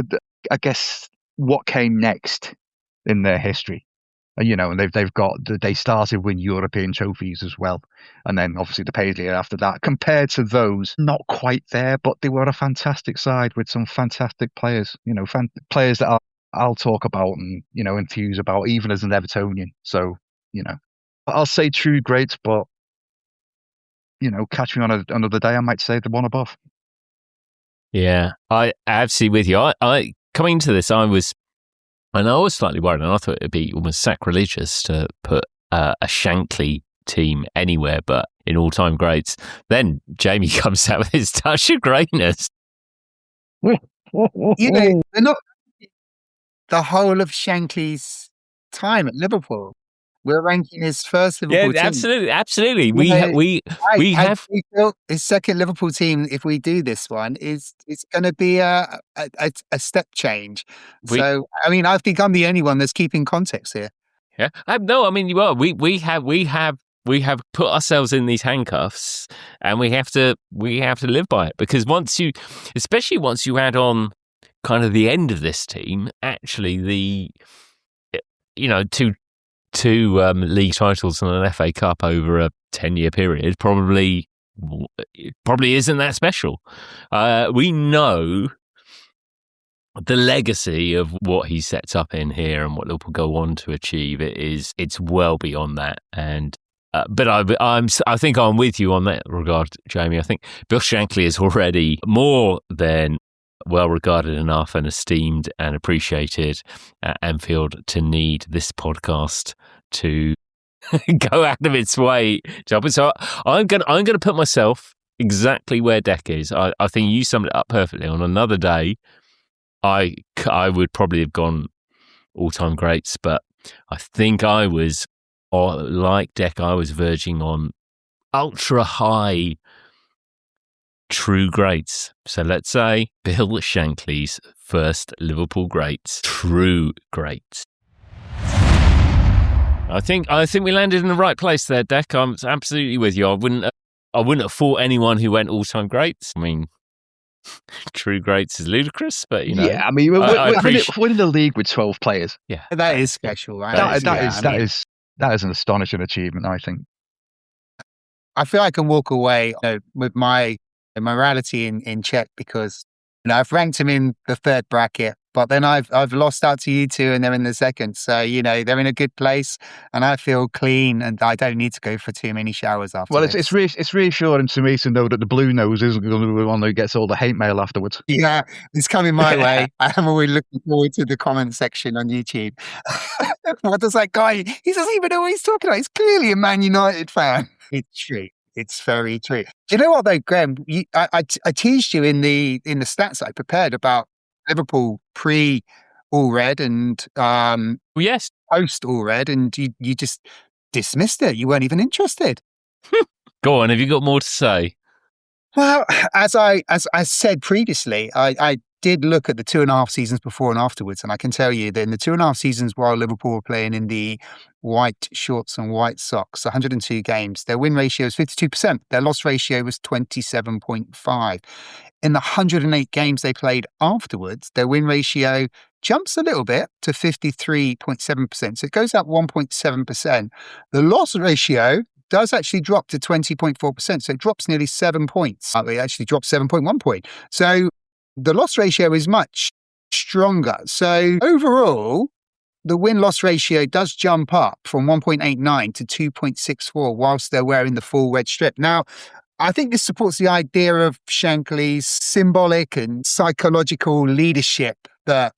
Speaker 3: I guess what came next in their history, and they started with European trophies as well, and then obviously the Paisley after that. Compared to those, not quite there, but they were a fantastic side with some fantastic players. Players that I'll talk about and enthuse about, even as an Evertonian. So I'll say true greats, but catch me on another day, I might say the one above.
Speaker 1: Yeah, I absolutely with you. I coming into this, I was slightly worried, and I thought it'd be almost sacrilegious to put a Shankly team anywhere but in all-time greats. Then Jamie comes out with his touch of greatness.
Speaker 2: They're not the whole of Shankly's time at Liverpool. We're ranking his first Liverpool team.
Speaker 1: Absolutely. We have
Speaker 2: built his second Liverpool team. If we do this one, it's going to be a step change. I think I'm the only one that's keeping context here.
Speaker 1: Yeah. No, I mean you are. We have put ourselves in these handcuffs, and we have to live by it, because especially once you add on kind of the end of this team, actually two league titles and an FA Cup over a 10-year period probably it probably isn't that special. We know the legacy of what he sets up in here and what Liverpool go on to achieve. It's well beyond that. And but I think I'm with you on that regard, Jamie. I think Bill Shankly is already more than well regarded enough and esteemed and appreciated at Anfield to need this podcast to go out of its way. So I'm gonna put myself exactly where Deck is. I think you summed it up perfectly. On another day, I would probably have gone all-time greats, but I think I was, or like Deck, I was verging on ultra high true greats. So let's say Bill Shankly's first Liverpool greats, true greats. I think we landed in the right place there, Deck. I'm absolutely with you. I wouldn't have fought anyone who went all-time greats. I mean, true greats is ludicrous, but
Speaker 3: yeah, I mean, we're in the league with 12 players.
Speaker 1: Yeah,
Speaker 2: that is special, right?
Speaker 3: That is an astonishing achievement, I think.
Speaker 2: I feel I can walk away with my morality in check because I've ranked him in the third bracket, but then I've lost out to you two and they're in the second. So, they're in a good place and I feel clean and I don't need to go for too many showers after.
Speaker 3: Well, it's reassuring to me to know that the blue nose isn't going to be the one who gets all the hate mail afterwards.
Speaker 2: Yeah, it's coming my way. I'm always looking forward to the comment section on YouTube. What does that guy, he doesn't even know what he's talking about. He's clearly a Man United fan. It's true. It's very true. Do you know what though, Graham? I teased you in the stats I prepared about Liverpool pre All Red and
Speaker 1: yes,
Speaker 2: post All Red, and you just dismissed it. You weren't even interested.
Speaker 1: Go on. Have you got more to say?
Speaker 2: Well, as I said previously, I did look at the 2.5 seasons before and afterwards, and I can tell you that in the 2.5 seasons while Liverpool were playing in the white shorts and white socks, 102 games, their win ratio was 52%. Their loss ratio was 27.5. In the 108 games they played afterwards, their win ratio jumps a little bit to 53.7%. So it goes up 1.7%. The loss ratio does actually drop to 20.4%. So it drops nearly 7 points. It actually drops 7.1 point. So the loss ratio is much stronger. So overall, the win-loss ratio does jump up from 1.89 to 2.64 whilst they're wearing the full red strip. Now, I think this supports the idea of Shankly's symbolic and psychological leadership that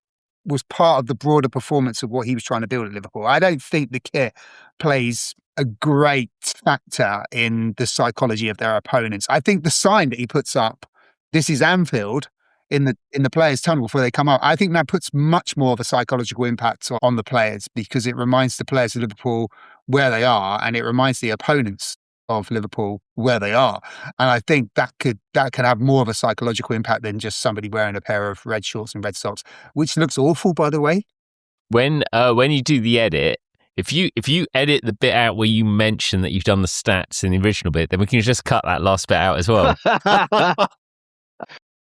Speaker 2: was part of the broader performance of what he was trying to build at Liverpool. I don't think the kit plays a great factor in the psychology of their opponents. I think the sign that he puts up, "This is Anfield," in the players' tunnel before they come out, I think that puts much more of a psychological impact on the players because it reminds the players of Liverpool where they are and it reminds the opponents of Liverpool where they are. And I think that can have more of a psychological impact than just somebody wearing a pair of red shorts and red socks, which looks awful, by the way.
Speaker 1: When you do the edit, if you edit the bit out where you mention that you've done the stats in the original bit, then we can just cut that last bit out as well.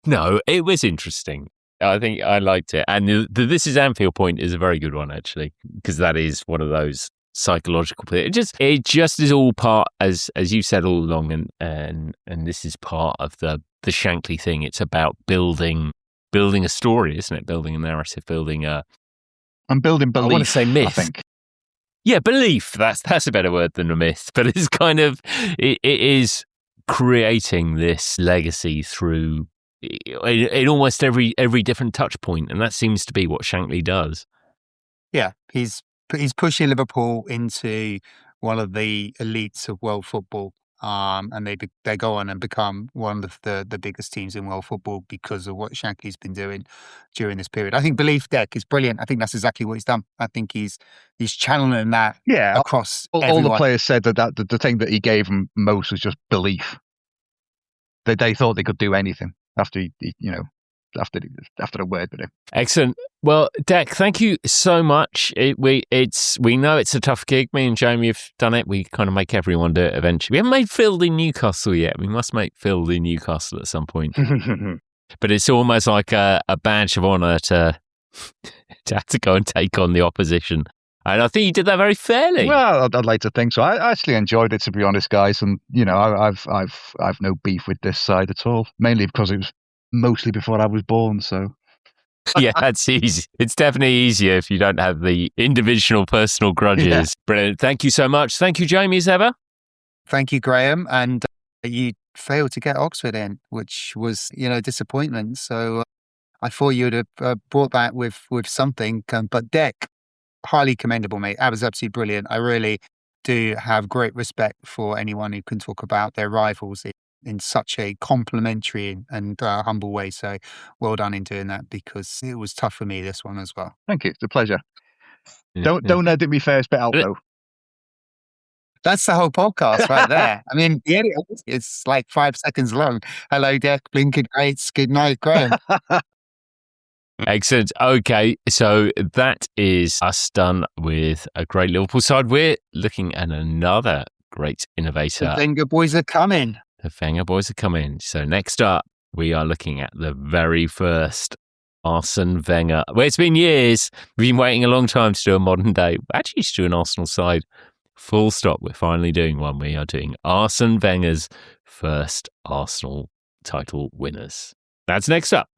Speaker 1: No, it was interesting. I think I liked it. And the "This is Anfield" point is a very good one, actually, because that is one of those psychological things. It just is all part, as you said all along, and this is part of the Shankly thing. It's about building a story, isn't it? Building a narrative, building
Speaker 3: building belief.
Speaker 1: I want to say myth.
Speaker 3: I think.
Speaker 1: Yeah, belief. That's a better word than a myth. But it's kind of it is creating this legacy through in almost every different touch point, and that seems to be what Shankly does.
Speaker 2: Yeah, he's pushing Liverpool into one of the elites of world football, and they go on and become one of the biggest teams in world football because of what Shankly's been doing during this period. I think belief, Deck, is brilliant. I think that's exactly what he's done. I think he's channeling that across
Speaker 3: all the players said that the thing that he gave them most was just belief. They thought they could do anything after after the word with him.
Speaker 1: Excellent. Well, Deck, thank you so much. We know it's a tough gig. Me and Jamie have done it. We kind of make everyone do it eventually. We haven't made Field in Newcastle yet. We must make Field in Newcastle at some point. But it's almost like a badge of honour to have to go and take on the opposition. And I think you did that very fairly.
Speaker 3: Well, I'd like to think so. I actually enjoyed it, to be honest, guys. And I've no beef with this side at all. Mainly because it was mostly before I was born. So
Speaker 1: Yeah, that's easy. It's definitely easier if you don't have the individual personal grudges.
Speaker 2: Yeah.
Speaker 1: Brilliant. Thank you so much. Thank you, Jamie, as ever.
Speaker 2: Thank you, Graham. And you failed to get Oxford in, which was, a disappointment. So I thought you'd have brought that with something. But Deck, highly commendable, mate. That was absolutely brilliant. I really do have great respect for anyone who can talk about their rivals in such a complimentary and humble way. So well done in doing that, because it was tough for me, this one as well.
Speaker 3: thank you. It's a pleasure.
Speaker 1: Yeah,
Speaker 3: Don't edit me first bit out, though.
Speaker 2: That's the whole podcast right there. I mean, the edit, it's like 5 seconds long. Hello, Deck, blinking greats. Good night, Graham.
Speaker 1: Excellent. Okay, so that is us done with a great Liverpool side. We're looking at another great innovator.
Speaker 2: The Finger Boys are coming.
Speaker 1: The Wenger boys are coming. So next up, we are looking at the very first Arsene Wenger. Well, it's been years. We've been waiting a long time to do a modern day. Actually, to do an Arsenal side. Full stop. We're finally doing one. We are doing Arsene Wenger's first Arsenal title winners. That's next up.